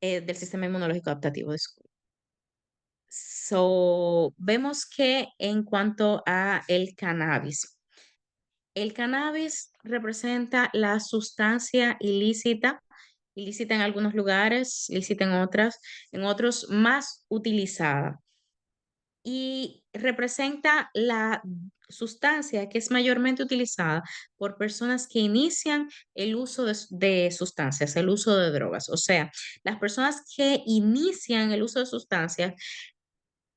del sistema inmunológico adaptativo, disculpe. Vemos que en cuanto a el cannabis representa la sustancia ilícita, ilícita en algunos lugares, ilícita en otros más utilizada y representa la sustancia que es mayormente utilizada por personas que inician el uso de sustancias, el uso de drogas. O sea, las personas que inician el uso de sustancias,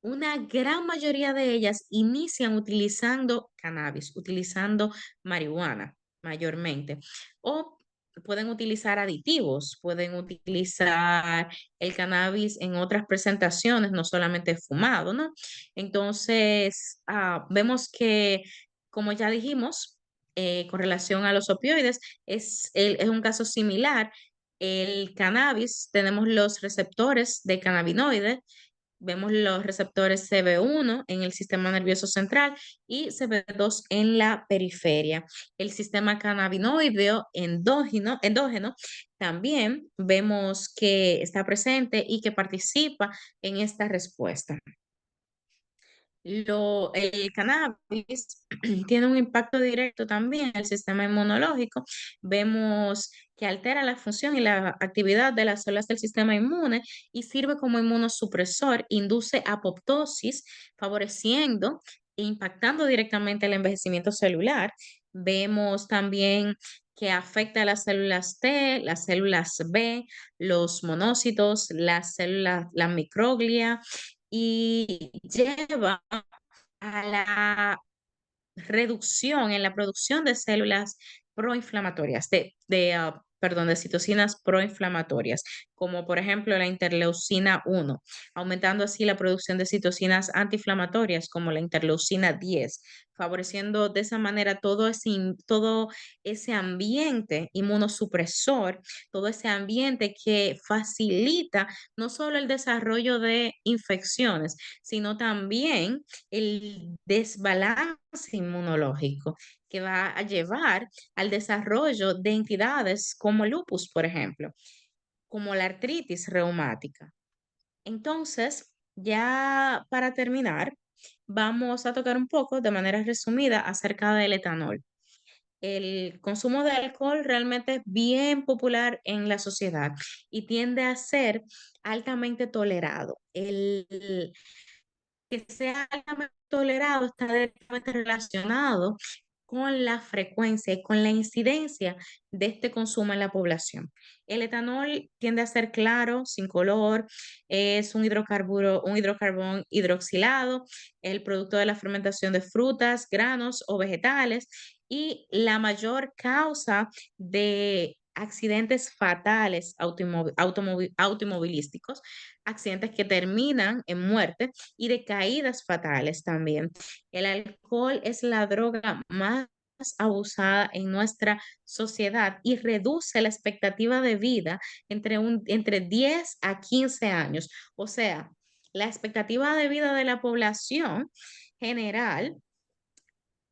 una gran mayoría de ellas inician utilizando cannabis, utilizando marihuana mayormente, o pueden utilizar aditivos, pueden utilizar el cannabis en otras presentaciones, no solamente fumado, ¿no? Entonces, vemos que, como ya dijimos, con relación a los opioides, es un caso similar. El cannabis, tenemos los receptores de cannabinoides vemos los receptores CB1 en el sistema nervioso central y CB2 en la periferia. El sistema cannabinoideo endógeno también vemos que está presente y que participa en esta respuesta. El cannabis tiene un impacto directo también en el sistema inmunológico. Vemos que altera la función y la actividad de las células del sistema inmune y sirve como inmunosupresor, induce apoptosis, favoreciendo e impactando directamente el envejecimiento celular. Vemos también que afecta a las células T, las células B, los monocitos, las células, la microglia y lleva a la reducción en la producción de células proinflamatorias, perdón, de citocinas proinflamatorias, como por ejemplo la interleucina 1, aumentando así la producción de citocinas antiinflamatorias como la interleucina 10, favoreciendo de esa manera todo ese ambiente inmunosupresor, todo ese ambiente que facilita no solo el desarrollo de infecciones, sino también el desbalance inmunológico que va a llevar al desarrollo de entidades como el lupus, por ejemplo, como la artritis reumática. Entonces, ya para terminar, vamos a tocar un poco de manera resumida acerca del etanol. El consumo de alcohol realmente es bien popular en la sociedad y tiende a ser altamente tolerado. El que sea altamente tolerado está directamente relacionado con la frecuencia y con la incidencia de este consumo en la población. El etanol tiende a ser claro, sin color, es un hidrocarburo, un hidrocarbón hidroxilado, el producto de la fermentación de frutas, granos o vegetales y la mayor causa de accidentes fatales automovilísticos, accidentes que terminan en muerte y de caídas fatales también. El alcohol es la droga más abusada en nuestra sociedad y reduce la expectativa de vida entre 10 a 15 años. O sea, la expectativa de vida de la población general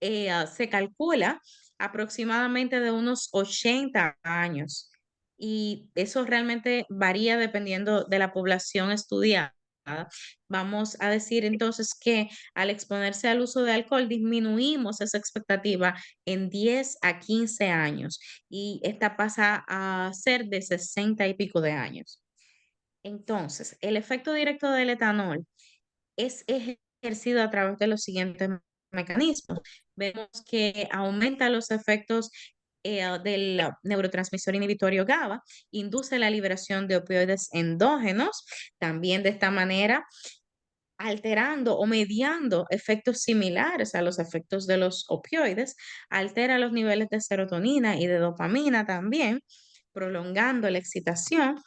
se calcula aproximadamente de unos 80 años y eso realmente varía dependiendo de la población estudiada. Vamos a decir entonces que al exponerse al uso de alcohol disminuimos esa expectativa en 10 a 15 años y esta pasa a ser de 60 y pico de años. Entonces, el efecto directo del etanol es ejercido a través de los siguientes mecanismos. Vemos que aumenta los efectos del neurotransmisor inhibitorio GABA, induce la liberación de opioides endógenos, también de esta manera alterando o mediando efectos similares a los efectos de los opioides, altera los niveles de serotonina y de dopamina también, prolongando la excitación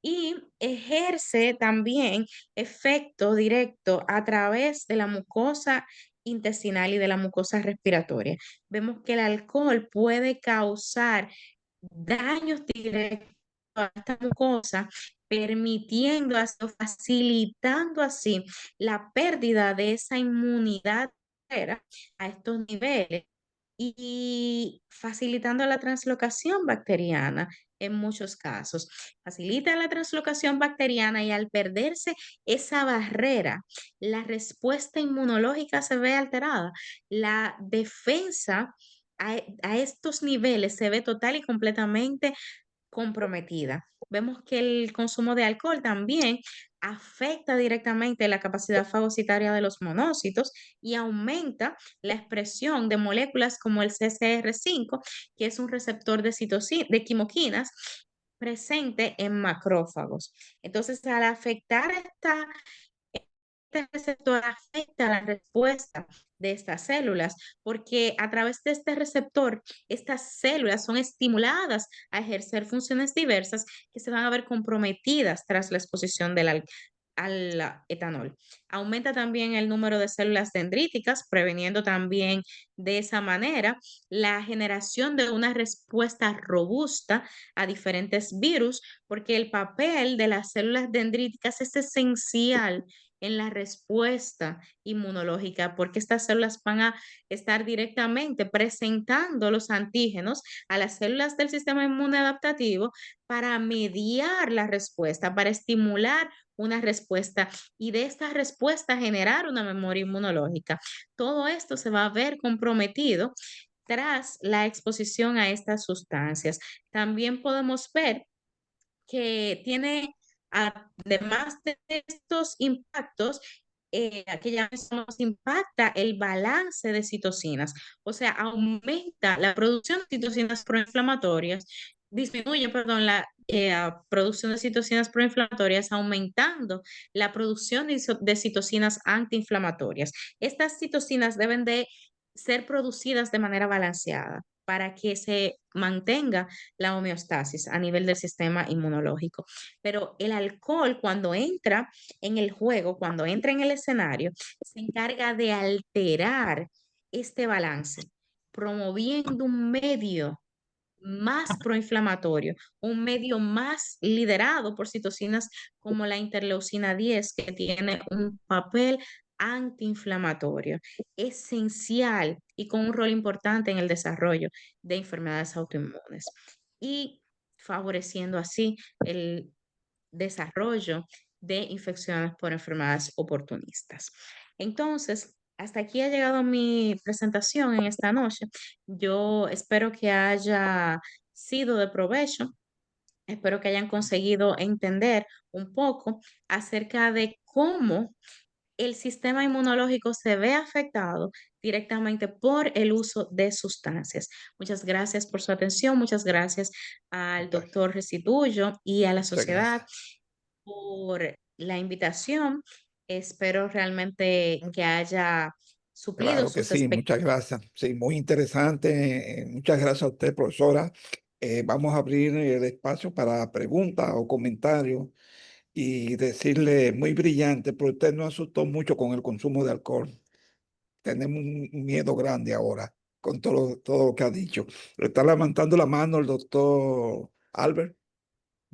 y ejerce también efecto directo a través de la mucosa intestinal y de la mucosa respiratoria. Vemos que el alcohol puede causar daños directos a esta mucosa, permitiendo, facilitando así la pérdida de esa inmunidad a estos niveles y facilitando la translocación bacteriana en muchos casos. Facilita la translocación bacteriana y al perderse esa barrera, la respuesta inmunológica se ve alterada. La defensa a estos niveles se ve total y completamente comprometida. Vemos que el consumo de alcohol también afecta directamente la capacidad fagocitaria de los monocitos y aumenta la expresión de moléculas como el CCR5, que es un receptor de quimoquinas presente en macrófagos. Entonces, al afectar este receptor afecta la respuesta de estas células, porque a través de este receptor, estas células son estimuladas a ejercer funciones diversas que se van a ver comprometidas tras la exposición al etanol. Aumenta también el número de células dendríticas, previniendo también de esa manera la generación de una respuesta robusta a diferentes virus, porque el papel de las células dendríticas es esencial en la respuesta inmunológica, porque estas células van a estar directamente presentando los antígenos a las células del sistema inmune adaptativo para mediar la respuesta, para estimular una respuesta y de esta respuesta generar una memoria inmunológica. Todo esto se va a ver comprometido tras la exposición a estas sustancias. También podemos ver que tiene, además de estos impactos, que ya mencionamos, impacta el balance de citocinas, o sea, aumenta la producción de citocinas proinflamatorias, disminuye, perdón, la producción de citocinas proinflamatorias, aumentando la producción de citocinas antiinflamatorias. Estas citocinas deben de ser producidas de manera balanceada para que se mantenga la homeostasis a nivel del sistema inmunológico. Pero el alcohol, cuando entra en el juego, cuando entra en el escenario, se encarga de alterar este balance, promoviendo un medio más proinflamatorio, un medio más liderado por citocinas como la interleucina 10, que tiene un papel antiinflamatorio, esencial y con un rol importante en el desarrollo de enfermedades autoinmunes y favoreciendo así el desarrollo de infecciones por enfermedades oportunistas. Entonces, hasta aquí ha llegado mi presentación en esta noche. Yo espero que haya sido de provecho. Espero que hayan conseguido entender un poco acerca de cómo el sistema inmunológico se ve afectado directamente por el uso de sustancias. Muchas gracias por su atención, muchas gracias al Muchas, doctor Restituyo y a la muchas sociedad gracias. por la invitación. Espero realmente que haya suplido Claro que sus sí, muchas expectativas. gracias. Sí, muy interesante. Muchas gracias a usted, profesora. Vamos a abrir el espacio para preguntas o comentarios y decirle muy brillante, pero usted no asustó mucho con el consumo de alcohol. Tenemos un miedo grande ahora con todo lo que ha dicho. Le está levantando la mano el doctor Albert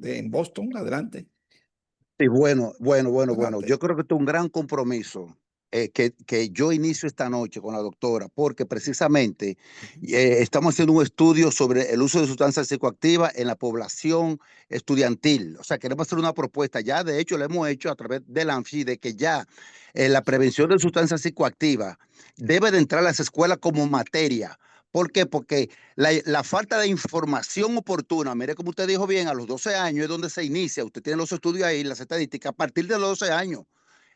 en Boston. Adelante, Sí, bueno. adelante. Yo creo que esto es un gran compromiso que yo inicio esta noche con la doctora, porque precisamente estamos haciendo un estudio sobre el uso de sustancias psicoactivas en la población estudiantil. O sea, queremos hacer una propuesta. Ya, de hecho, la hemos hecho a través del ANFI, de que ya la prevención de sustancias psicoactivas debe de entrar a las escuelas como materia. ¿Por qué? Porque la falta de información oportuna, mire como usted dijo bien, a los 12 años es donde se inicia, usted tiene los estudios ahí, las estadísticas, a partir de los 12 años.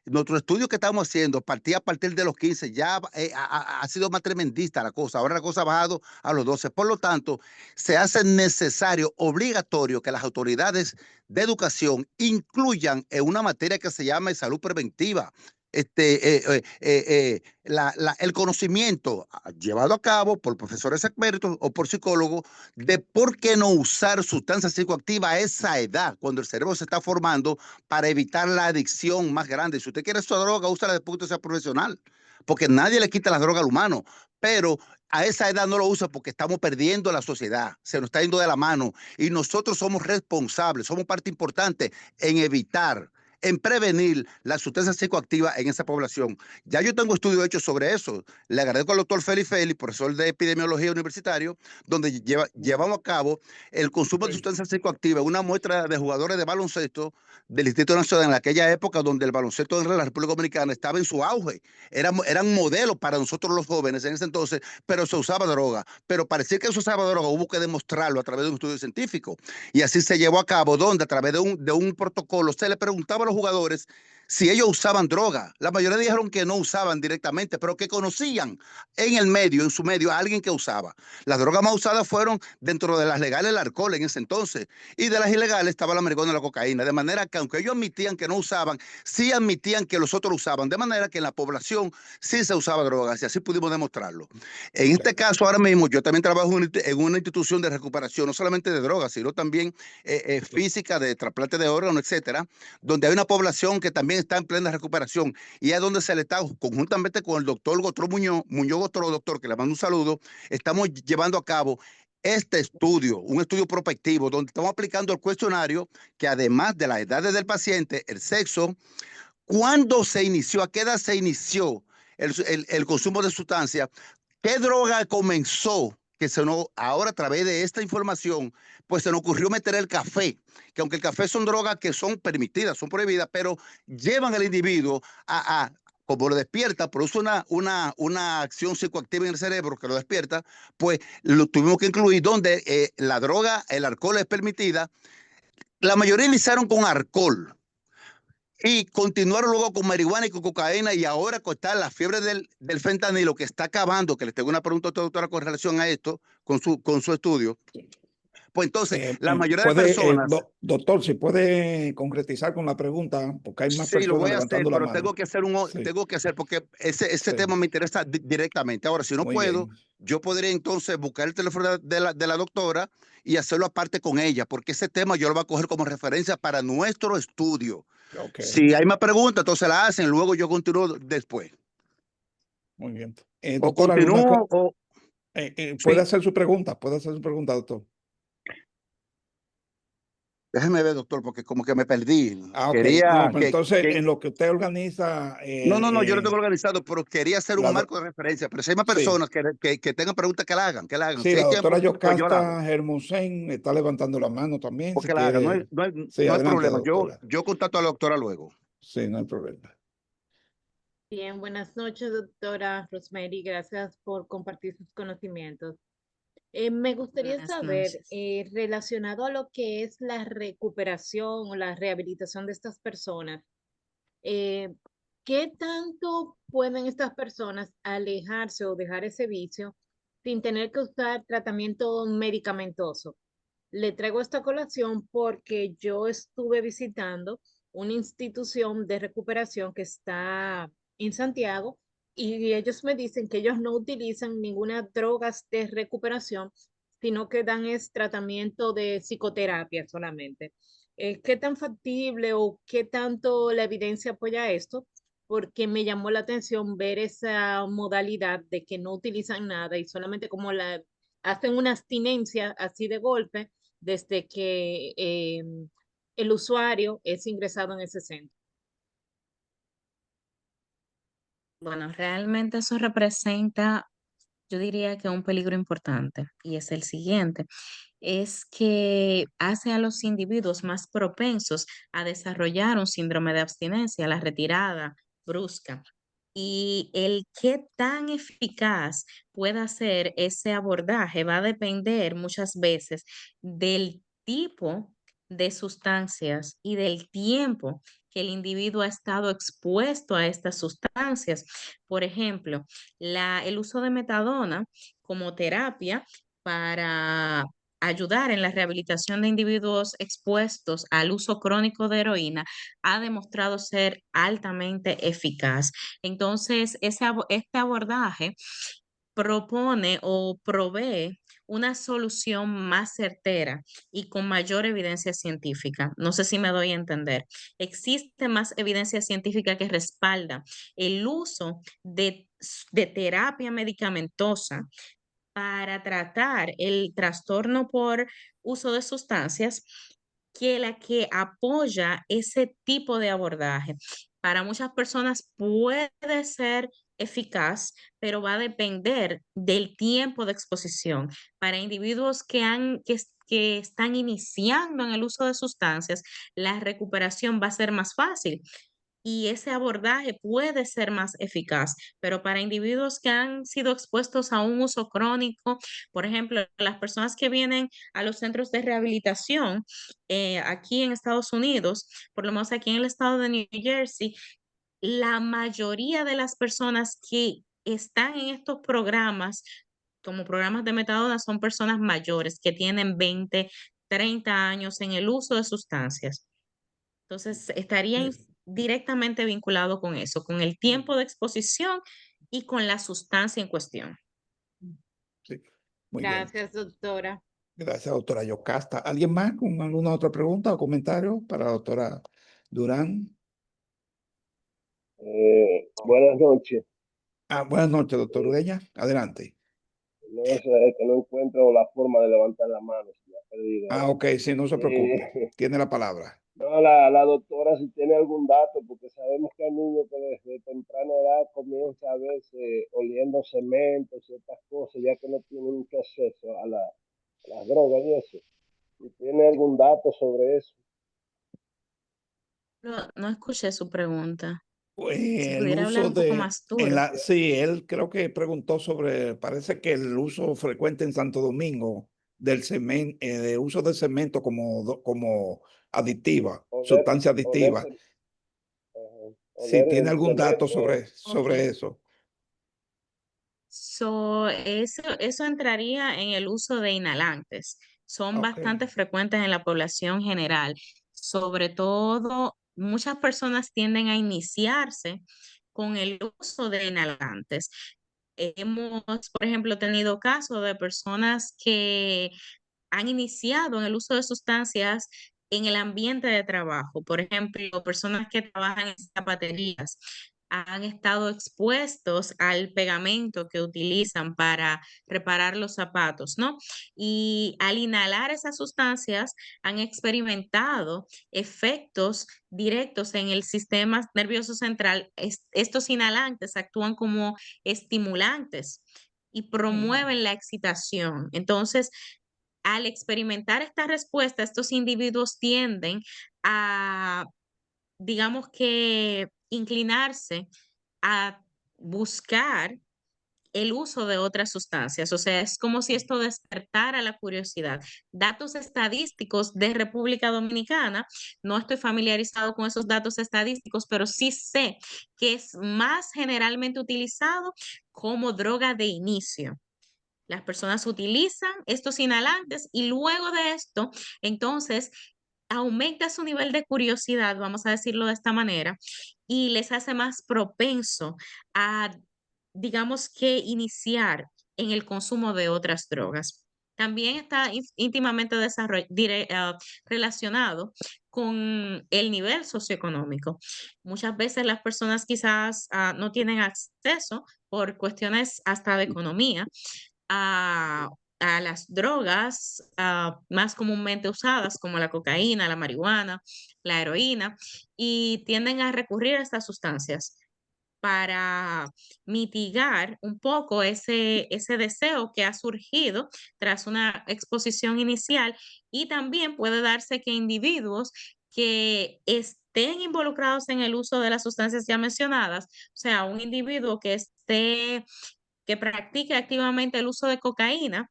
Nuestro estudio que estamos haciendo partía a partir de los 15, ya ha sido más tremendista la cosa, ahora la cosa ha bajado a los 12. Por lo tanto, se hace necesario, obligatorio, que las autoridades de educación incluyan en una materia que se llama salud preventiva el conocimiento llevado a cabo por profesores expertos o por psicólogos de por qué no usar sustancias psicoactivas a esa edad, cuando el cerebro se está formando, para evitar la adicción más grande. Si usted quiere su droga, úsala después que usted sea profesional, porque nadie le quita la droga al humano, pero a esa edad no lo usa porque estamos perdiendo la sociedad, se nos está yendo de la mano y nosotros somos responsables, somos parte importante en evitar, en prevenir las sustancias psicoactivas en esa población. Ya yo tengo estudios hechos sobre eso. Le agradezco al doctor Félix, profesor de epidemiología universitario, donde llevamos a cabo el consumo de Sí. sustancias psicoactivas, una muestra de jugadores de baloncesto del Instituto Nacional en aquella época donde el baloncesto en la República Dominicana estaba en su auge. Eran modelos para nosotros los jóvenes en ese entonces, pero se usaba droga. Pero parecía que se usaba droga, hubo que demostrarlo a través de un estudio científico. Y así se llevó a cabo, donde a través de un protocolo se le preguntaba a los jugadores si ellos usaban droga. La mayoría dijeron que no usaban directamente, pero que conocían en el medio, en su medio, a alguien que usaba. Las drogas más usadas fueron dentro de las legales el alcohol en ese entonces, y de las ilegales estaba la marihuana y la cocaína. De manera que aunque ellos admitían que no usaban, sí admitían que los otros usaban. De manera que en la población sí se usaba drogas y así pudimos demostrarlo. En este caso, ahora mismo, yo también trabajo en una institución de recuperación, no solamente de drogas, sino también física, de trasplante de órganos, etcétera, donde hay una población que también está en plena recuperación y es donde se le está, conjuntamente con el doctor Gotro Muñoz Gotro, doctor, que le mando un saludo, estamos llevando a cabo este estudio, un estudio prospectivo, donde estamos aplicando el cuestionario que además de las edades del paciente, el sexo, ¿Cuándo se inició? ¿A qué edad se inició el consumo de sustancias? ¿Qué droga comenzó? Que se nos, ahora a través de esta información, pues se nos ocurrió meter el café, que aunque el café son drogas que son permitidas, son prohibidas, pero llevan al individuo como lo despierta, produce una acción psicoactiva en el cerebro que lo despierta, pues lo tuvimos que incluir donde la droga, el alcohol es permitida. La mayoría iniciaron con alcohol y continuaron luego con marihuana y con cocaína, y ahora está la fiebre del fentanilo que está acabando, que les tengo una pregunta a la doctora con relación a esto, con su estudio. Pues entonces, la mayoría de personas... Doctor, si puede concretizar con la pregunta, porque hay más Sí, lo personas voy a hacer, levantando la pero mano. Sí, tengo que hacer porque ese sí, tema me interesa directamente. Ahora, si no muy puedo, bien. yo podría entonces buscar el teléfono de la doctora y hacerlo aparte con ella, porque ese tema yo lo voy a coger como referencia para nuestro estudio. Ok, Si hay más preguntas, entonces la hacen, luego yo continúo después. muy bien. O Doctor, continúo o... puede Sí, hacer su pregunta, doctor. déjeme ver, doctor, porque como que me perdí. Ah, ok. No, Quería pues entonces, en lo que usted organiza, No, yo lo tengo organizado, pero quería hacer un la, do- marco de referencia. Pero si hay más sí, personas que tengan preguntas, que la hagan, que la hagan. sí, Si la hay tiempo, doctora pues yo la hago. Yocasta Hermosen está levantando la mano también, si Porque la hagan, quiere. Sí, no hay adelante, problema. doctora. Yo contacto a la doctora luego. Sí, no hay problema. Bien, buenas noches, doctora Rosemary. Gracias por compartir sus conocimientos. Me gustaría Buenas saber, noches. relacionado a lo que es la recuperación o la rehabilitación de estas personas, eh, ¿qué tanto pueden estas personas alejarse o dejar ese vicio sin tener que usar tratamiento medicamentoso? Le traigo esta colación porque yo estuve visitando una institución de recuperación que está en Santiago y ellos me dicen que ellos no utilizan ninguna drogas de recuperación, sino que dan es tratamiento de psicoterapia solamente. ¿Qué tan factible o qué tanto la evidencia apoya esto? Porque me llamó la atención ver esa modalidad de que no utilizan nada y solamente como la hacen una abstinencia así de golpe desde que el usuario es ingresado en ese centro. Bueno, realmente eso representa, yo diría que un peligro importante, y es el siguiente, es que hace a los individuos más propensos a desarrollar un síndrome de abstinencia, la retirada brusca. Y el qué tan eficaz pueda ser ese abordaje va a depender muchas veces del tipo de sustancias y del tiempo que el individuo ha estado expuesto a estas sustancias. Por ejemplo, el uso de metadona como terapia para ayudar en la rehabilitación de individuos expuestos al uso crónico de heroína ha demostrado ser altamente eficaz. Entonces, este abordaje propone o provee una solución más certera y con mayor evidencia científica. No sé si me doy a entender. Existe más evidencia científica que respalda el uso de terapia medicamentosa para tratar el trastorno por uso de sustancias que la que apoya ese tipo de abordaje. Para muchas personas puede ser eficaz, pero va a depender del tiempo de exposición. Para individuos que están iniciando en el uso de sustancias, la recuperación va a ser más fácil y ese abordaje puede ser más eficaz, pero para individuos que han sido expuestos a un uso crónico, por ejemplo, las personas que vienen a los centros de rehabilitación aquí en Estados Unidos, por lo menos aquí en el estado de New Jersey, la mayoría de las personas que están en estos programas, como programas de metadona, son personas mayores que tienen 20, 30 años en el uso de sustancias. Entonces, estaría directamente vinculado con eso, con el tiempo de exposición y con la sustancia en cuestión. Sí, muy bien. Gracias, doctora. Gracias, doctora Yocasta. ¿Alguien más con alguna otra pregunta o comentario para la doctora Durán? Buenas noches. Buenas noches, doctor Eh, Ureña. Adelante. no sé, que no encuentro la forma de levantar la mano, se me ha perdido ahí. Ok, sí, no se preocupe. Eh, Tiene la palabra. No, la doctora si tiene algún dato, porque sabemos que hay niños que desde temprana edad comienza a verse oliendo cemento, ciertas cosas, ya que no tienen mucho acceso a las drogas y eso. Si tiene algún dato sobre eso. No escuché su pregunta. Si El pudiera hablar uso un poco de, más duro. sí, él creo que preguntó sobre, parece que el uso frecuente en Santo Domingo del cemento, de uso de cemento como, como aditiva, Oler, sustancia oler, aditiva. ajá, Si oler tiene el algún dato cemento. sobre, Ok. sobre eso. Eso entraría en el uso de inhalantes. Son Ok. bastante frecuentes en la población general. Sobre todo, muchas personas tienden a iniciarse con el uso de inhalantes. Hemos, por ejemplo, tenido casos de personas que han iniciado en el uso de sustancias en el ambiente de trabajo. Por ejemplo, personas que trabajan en zapaterías han estado expuestos al pegamento que utilizan para reparar los zapatos, ¿no? Y al inhalar esas sustancias han experimentado efectos directos en el sistema nervioso central. Estos inhalantes actúan como estimulantes y promueven la excitación. Entonces, al experimentar esta respuesta, estos individuos tienden a, digamos que, inclinarse a buscar el uso de otras sustancias. O sea, es como si esto despertara la curiosidad. Datos estadísticos de República Dominicana, no estoy familiarizado con esos datos estadísticos, pero sí sé que es más generalmente utilizado como droga de inicio. Las personas utilizan estos inhalantes y luego de esto, entonces, aumenta su nivel de curiosidad, vamos a decirlo de esta manera, y les hace más propenso a, digamos que, iniciar en el consumo de otras drogas. También está íntimamente relacionado con el nivel socioeconómico. Muchas veces las personas quizás no tienen acceso por cuestiones hasta de economía a, a las drogas más comúnmente usadas como la cocaína, la marihuana, la heroína, y tienden a recurrir a estas sustancias para mitigar un poco ese deseo que ha surgido tras una exposición inicial, y también puede darse que individuos que estén involucrados en el uso de las sustancias ya mencionadas, o sea, un individuo que practique activamente el uso de cocaína,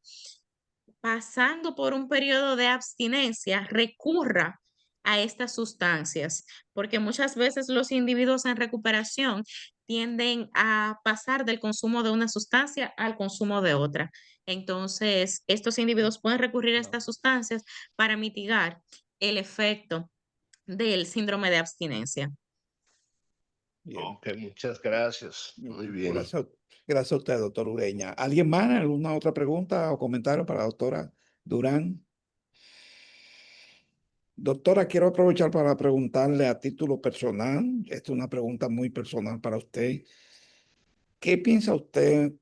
pasando por un periodo de abstinencia, recurra a estas sustancias, porque muchas veces los individuos en recuperación tienden a pasar del consumo de una sustancia al consumo de otra. Entonces, estos individuos pueden recurrir a estas sustancias para mitigar el efecto del síndrome de abstinencia. Bien. Ok, muchas gracias. Muy bien. Gracias, gracias a usted, doctor Ureña. ¿Alguien más? ¿Alguna otra pregunta o comentario para la doctora Durán? Doctora, quiero aprovechar para preguntarle a título personal, esta es una pregunta muy personal para usted. ¿Qué piensa usted?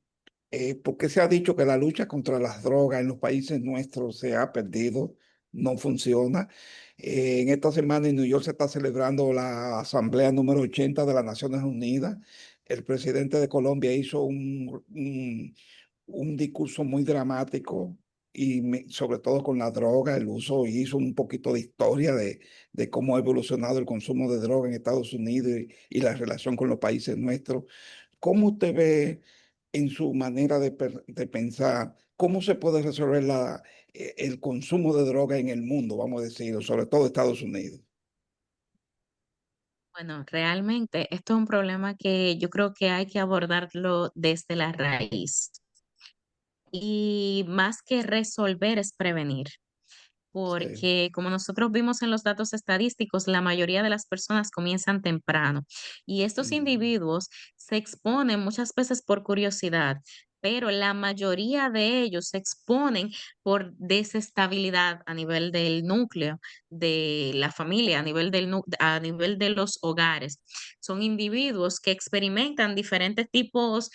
¿Por qué se ha dicho que la lucha contra las drogas en los países nuestros se ha perdido? No funciona. En esta semana en New York se está celebrando la Asamblea número 80 de las Naciones Unidas. El presidente de Colombia hizo un discurso muy dramático y sobre todo con la droga, el uso, hizo un poquito de historia de cómo ha evolucionado el consumo de droga en Estados Unidos y la relación con los países nuestros. ¿Cómo usted ve en su manera de pensar cómo se puede resolver el consumo de droga en el mundo, vamos a decir, sobre todo Estados Unidos? Bueno, realmente esto es un problema que yo creo que hay que abordarlo desde la raíz. Y más que resolver es prevenir, Sí. porque como nosotros vimos en los datos estadísticos, la mayoría de las personas comienzan temprano y estos Ujú. individuos se exponen muchas veces por curiosidad, pero la mayoría de ellos se exponen por desestabilidad a nivel del núcleo de la familia, a nivel de los hogares. Son individuos que experimentan diferentes tipos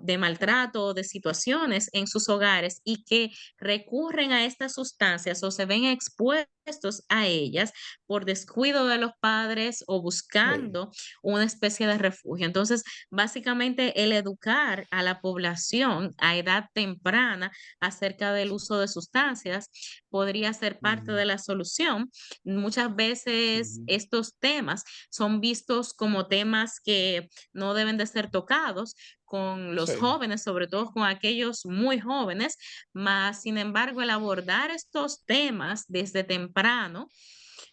de maltrato, de situaciones en sus hogares y que recurren a estas sustancias o se ven expuestos a ellas por descuido de los padres o Sí. buscando una especie de refugio. Entonces, básicamente el educar a la población a edad temprana acerca del uso de sustancias podría ser parte Ujú, de la solución. Muchas veces ujú. estos temas son vistos como temas que no deben de ser tocados con los Sí. jóvenes, sobre todo con aquellos muy jóvenes, mas sin embargo el abordar estos temas desde temprano,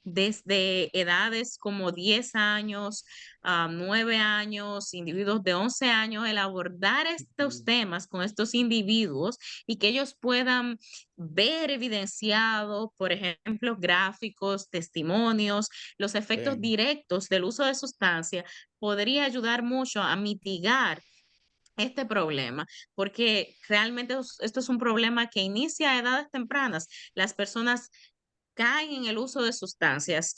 desde edades como 10 años, 9 años, individuos de 11 años, el abordar estos Ujú. temas con estos individuos y que ellos puedan ver evidenciado, por ejemplo, gráficos, testimonios, los efectos Sí. directos del uso de sustancias, podría ayudar mucho a mitigar este problema, porque realmente esto es un problema que inicia a edades tempranas. Las personas caen en el uso de sustancias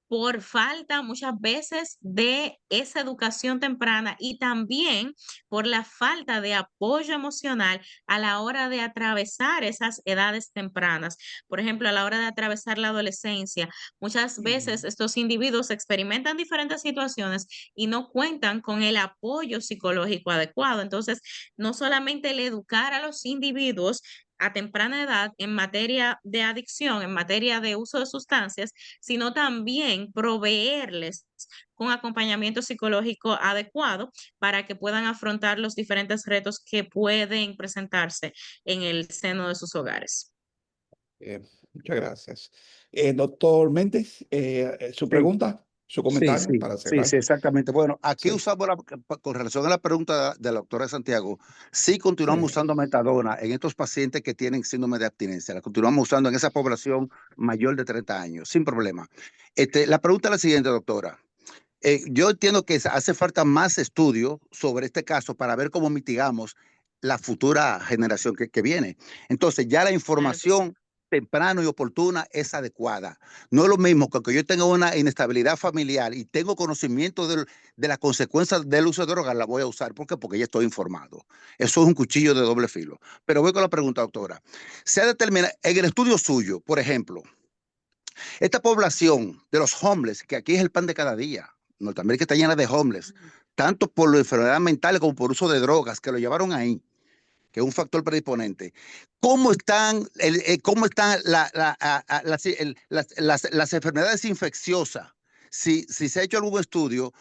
por falta muchas veces de esa educación temprana y también por la falta de apoyo emocional a la hora de atravesar esas edades tempranas. Por ejemplo, a la hora de atravesar la adolescencia, muchas veces Ujú. estos individuos experimentan diferentes situaciones y no cuentan con el apoyo psicológico adecuado. Entonces, no solamente el educar a los individuos a temprana edad en materia de adicción, en materia de uso de sustancias, sino también proveerles con acompañamiento psicológico adecuado para que puedan afrontar los diferentes retos que pueden presentarse en el seno de sus hogares. Eh, Muchas gracias. Doctor Méndez, su Sí, pregunta, su sí, comentario sí, para sí, sí, cerrar. exactamente. Bueno, aquí Sí, usamos con relación a la pregunta de la doctora Santiago, sí continuamos sí. usando metadona en estos pacientes que tienen síndrome de abstinencia. La continuamos usando en esa población mayor de 30 años, sin problema. La pregunta es la siguiente, doctora. Yo entiendo que hace falta más estudio sobre este caso para ver cómo mitigamos la futura generación que viene. Entonces, ya la Claro que sí. información temprano y oportuna es adecuada. No es lo mismo que yo tenga una inestabilidad familiar y tengo conocimiento de las consecuencias del uso de drogas, la voy a usar. ¿Por qué? Porque ya estoy informado. Eso es un cuchillo de doble filo. Pero voy con la pregunta, doctora. Se ha determinado, en el estudio suyo, por ejemplo, esta población de los homeless, que aquí es el pan de cada día, Norteamérica está llena de homeless, Ujú. tanto por la enfermedad mental como por uso de drogas, que lo llevaron ahí, que es un factor predisponente. ¿Cómo están las enfermedades infecciosas? Si se ha hecho algún estudio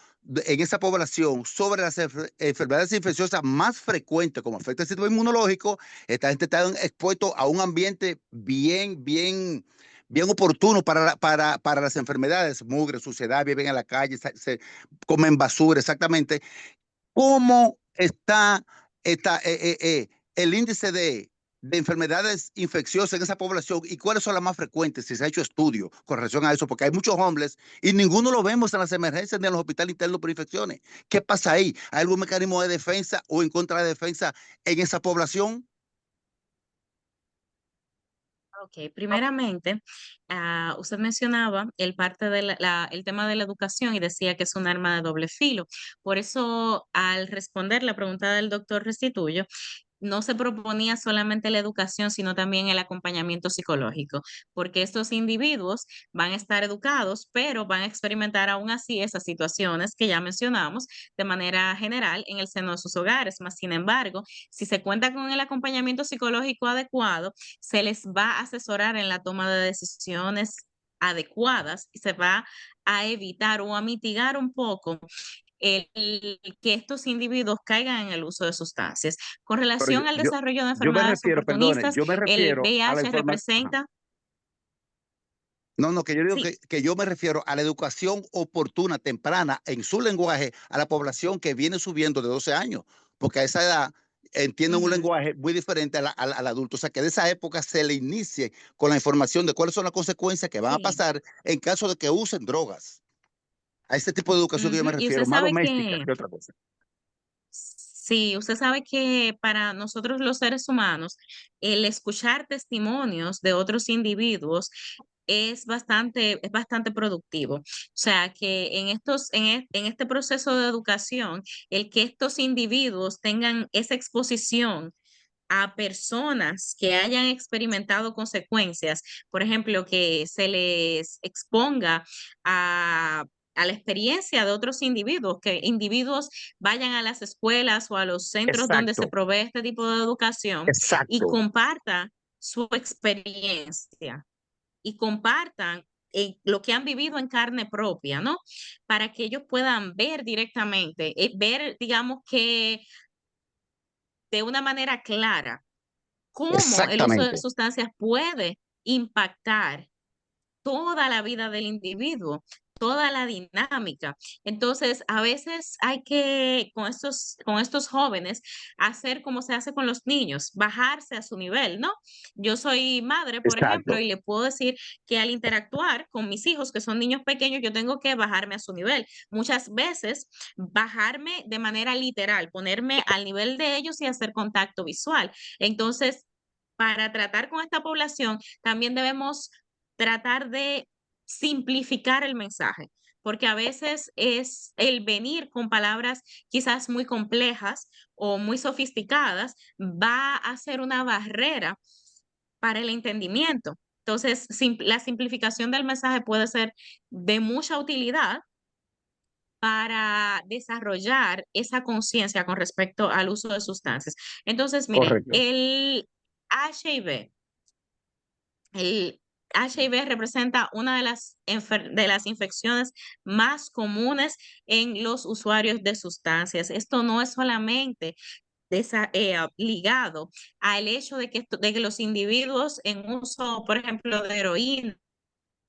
en esa población sobre las enfermedades infecciosas más frecuentes, como afecta el sistema inmunológico, esta gente está expuesto a un ambiente bien oportuno para las enfermedades, mugre, suciedad, viven en la calle, se comen basura, exactamente. ¿Cómo está el índice de enfermedades infecciosas en esa población y cuáles son las más frecuentes? Si se ha hecho estudio con relación a eso, porque hay muchos hombres y ninguno lo vemos en las emergencias ni en los hospitales internos por infecciones. ¿Qué pasa ahí? ¿Hay algún mecanismo de defensa o en contra de defensa en esa población? Ok, primeramente, usted mencionaba el parte de el tema de la educación y decía que es un arma de doble filo. Por eso, al responder la pregunta del doctor Restituyo, no se proponía solamente la educación, sino también el acompañamiento psicológico, porque estos individuos van a estar educados, pero van a experimentar aún así esas situaciones que ya mencionamos de manera general en el seno de sus hogares. Más sin embargo, si se cuenta con el acompañamiento psicológico adecuado, se les va a asesorar en la toma de decisiones adecuadas y se va a evitar o a mitigar un poco que estos individuos caigan en el uso de sustancias. Con Pero relación al desarrollo de yo me enfermedades refiero, perdone, oportunistas, yo me el refiero a la VIH información. representa, No, no, que yo digo sí, que yo me refiero a la educación oportuna, temprana, en su lenguaje, a la población que viene subiendo de 12 años, porque a esa edad entienden un ujú, lenguaje muy diferente al adulto. O sea, que de esa época se le inicie con la información de cuáles son las consecuencias que van a sí, pasar en caso de que usen drogas. A ese tipo de educación que yo me ujú. Y refiero, usted más sabe doméstica que, que otra cosa. sí, usted sabe que para nosotros los seres humanos, el escuchar testimonios de otros individuos es bastante productivo. O sea, que en este proceso de educación, el que estos individuos tengan esa exposición a personas que hayan experimentado consecuencias, por ejemplo, que se les exponga a la experiencia de otros individuos, que individuos vayan a las escuelas o a los centros donde se Exacto, provee este tipo de educación y exacto. compartan su experiencia y compartan lo que han vivido en carne propia, ¿no? Para que ellos puedan ver directamente, ver, digamos que de una manera clara cómo el uso de Exactamente. sustancias puede impactar toda la vida del individuo, toda la dinámica. Entonces, a veces hay que, con estos jóvenes, hacer como se hace con los niños, bajarse a su nivel, ¿no? Yo soy madre, por ejemplo, Exacto. y le puedo decir que al interactuar con mis hijos, que son niños pequeños, yo tengo que bajarme a su nivel. Muchas veces, bajarme de manera literal, ponerme al nivel de ellos y hacer contacto visual. Entonces, para tratar con esta población, también debemos tratar de simplificar el mensaje, porque a veces es el venir con palabras quizás muy complejas o muy sofisticadas, va a ser una barrera para el entendimiento. Entonces, la simplificación del mensaje puede ser de mucha utilidad para desarrollar esa conciencia con respecto al uso de sustancias. Entonces, miren, Correcto. el HIV, el HIV representa una de las infecciones más comunes en los usuarios de sustancias. Esto no es solamente ligado al hecho de que los individuos en uso, por ejemplo, de heroína,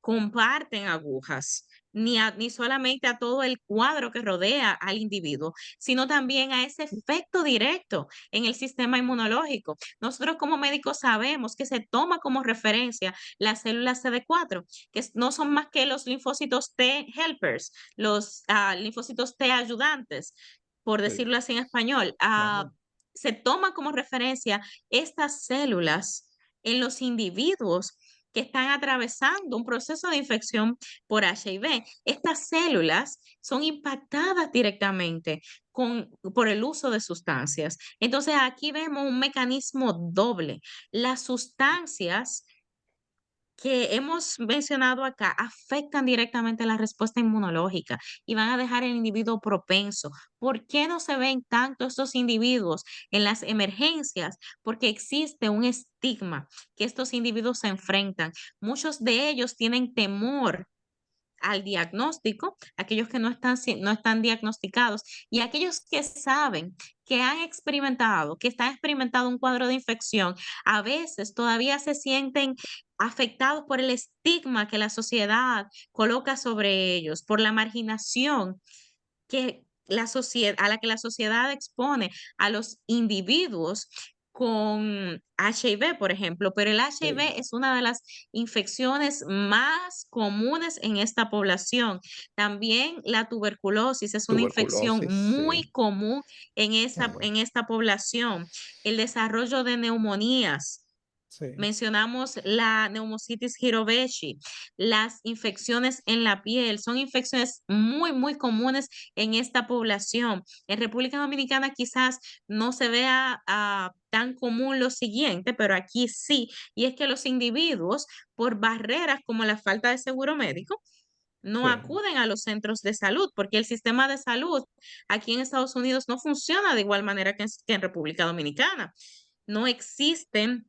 comparten agujas, ni solamente a todo el cuadro que rodea al individuo, sino también a ese efecto directo en el sistema inmunológico. Nosotros como médicos sabemos que se toma como referencia las células CD4, que no son más que los linfocitos T helpers, los linfocitos T ayudantes, por Sí, decirlo así en español. claro. Se toma como referencia estas células en los individuos que están atravesando un proceso de infección por HIV. Estas células son impactadas directamente por el uso de sustancias. Entonces aquí vemos un mecanismo doble. Las sustancias que hemos mencionado acá afectan directamente la respuesta inmunológica y van a dejar al individuo propenso. ¿Por qué no se ven tanto estos individuos en las emergencias? Porque existe un estigma que estos individuos se enfrentan. Muchos de ellos tienen temor al diagnóstico, aquellos que no están diagnosticados y aquellos que saben, que han experimentado, que están experimentando un cuadro de infección, a veces todavía se sienten afectados por el estigma que la sociedad coloca sobre ellos, por la marginación que a la que la sociedad expone a los individuos con HIV, por ejemplo, pero el Sí, HIV es una de las infecciones más comunes en esta población. También la tuberculosis es una infección tuberculosis, muy sí. común Eh, en esta población. El desarrollo de neumonías. sí, Mencionamos la neumocitis girovechi, las infecciones en la piel, son infecciones muy, muy comunes en esta población. En República Dominicana quizás no se vea tan común lo siguiente, pero aquí sí, y es que los individuos, por barreras como la falta de seguro médico, no sí, acuden a los centros de salud, porque el sistema de salud aquí en Estados Unidos no funciona de igual manera que en República Dominicana. No existen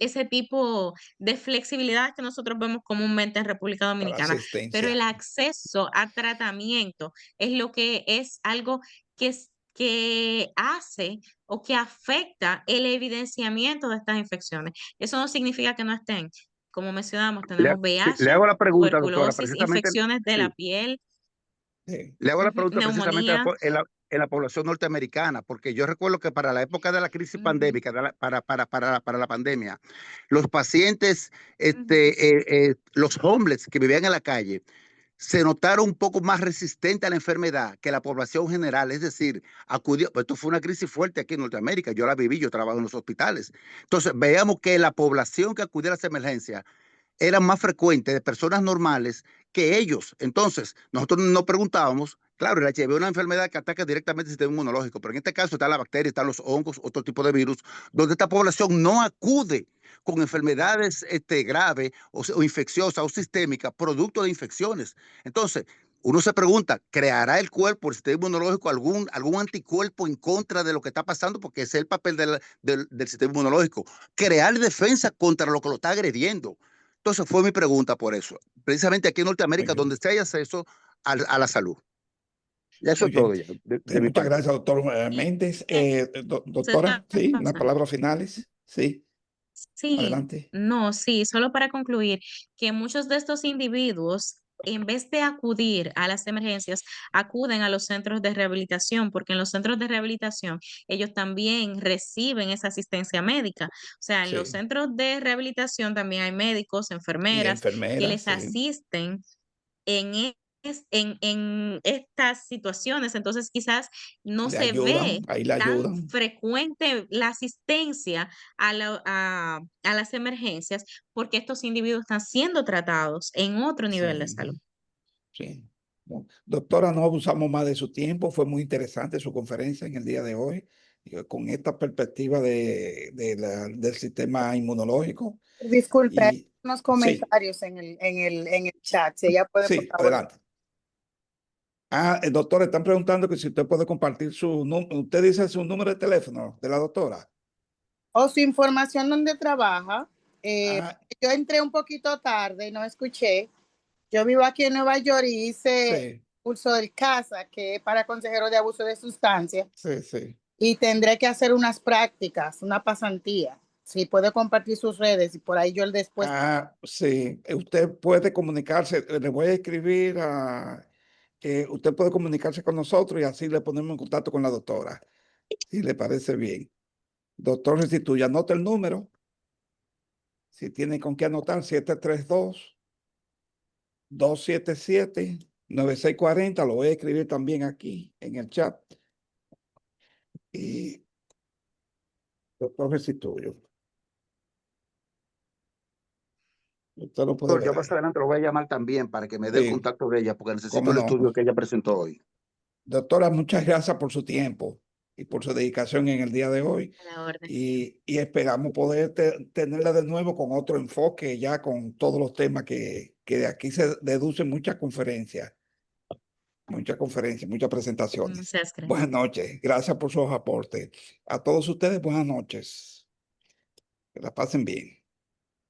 ese tipo de flexibilidad que nosotros vemos comúnmente en República para Dominicana, pero el asistencia. acceso a tratamiento es lo que es algo que hace o que afecta el evidenciamiento de estas infecciones. Eso no significa que no estén. Como mencionamos, tenemos Sí, le VIH, hago la pregunta, doctora, tuberculosis, precisamente, infecciones de la sí, piel, le hago la pregunta precisamente neumonía. en la población norteamericana, porque yo recuerdo que para la época de la crisis Ujú, pandémica, para la pandemia, los pacientes, ujú. los homeless que vivían en la calle, se notaron un poco más resistentes a la enfermedad que la población general, es decir, acudió, pues esto fue una crisis fuerte aquí en Norteamérica, yo la viví, yo trabajo en los hospitales. Entonces, veamos que la población que acudía a las emergencias era más frecuente de personas normales que ellos. Entonces, nosotros nos preguntábamos Claro, el HIV es una enfermedad que ataca directamente el sistema inmunológico, pero en este caso está la bacteria, están los hongos, otro tipo de virus, donde esta población no acude con enfermedades graves o infecciosas o sistémicas, producto de infecciones. Entonces, uno se pregunta, ¿creará el cuerpo, el sistema inmunológico, algún anticuerpo en contra de lo que está pasando? Porque ese es el papel del sistema inmunológico, crear defensa contra lo que lo está agrediendo. Entonces, fue mi pregunta por eso. Precisamente aquí en Muy Norteamérica, bien, donde se hay acceso a la salud. Ya eso muy es todo bien. ya, de mi Muchas parte. gracias, doctor Y, Méndez. señora Doctora, sí, unas Rosa, palabras finales. Sí, sí, adelante. no, sí, solo para concluir, que muchos de estos individuos, en vez de acudir a las emergencias, acuden a los centros de rehabilitación, porque en los centros de rehabilitación ellos también reciben esa asistencia médica. O sea, en los Sí, centros de rehabilitación también hay médicos, y enfermeras que enfermeras, les sí, asisten en, en estas situaciones. Entonces, quizás no le se ayudan, ve ahí le tan ayudan. frecuente la asistencia a las emergencias porque estos individuos están siendo tratados en otro nivel de salud. Sí, sí. Bueno, doctora, no abusamos más de su tiempo. Fue muy interesante su conferencia en el día de hoy, con esta perspectiva del sistema inmunológico. Disculpe, hay Y unos sí, comentarios en el chat. Si ella puede, por sí, favor. adelante. Doctor, están preguntando que si usted puede compartir su número. Usted dice su número de teléfono de la doctora. O su información donde trabaja. Ah, Yo entré un poquito tarde y no escuché. Yo vivo aquí en Nueva York y hice sí, curso del CASA, que es para consejeros de abuso de sustancias, sí, sí. y tendré que hacer unas prácticas, una pasantía. Si puede compartir sus redes y por ahí yo el después. Sí, usted puede comunicarse, le voy a escribir que usted puede comunicarse con nosotros y así le ponemos en contacto con la doctora, si le parece bien. Doctor Restituya, anota el número, si tiene con qué anotar, 732-277-9640, lo voy a escribir también aquí en el chat. Y doctor Restituyo, usted lo puede Doctor, ver yo más ahí. adelante lo voy a llamar también para que me dé el Sí, contacto de ella, porque necesito cómo el no. estudio que ella presentó hoy. Doctora, muchas gracias por su tiempo y por su dedicación en el día de hoy. A la orden. Y esperamos poder tenerla de nuevo con otro enfoque, ya con todos los temas que de aquí se deducen muchas presentaciones. Muchas gracias. Buenas noches, gracias por sus aportes. A todos ustedes, buenas noches. Que la pasen bien.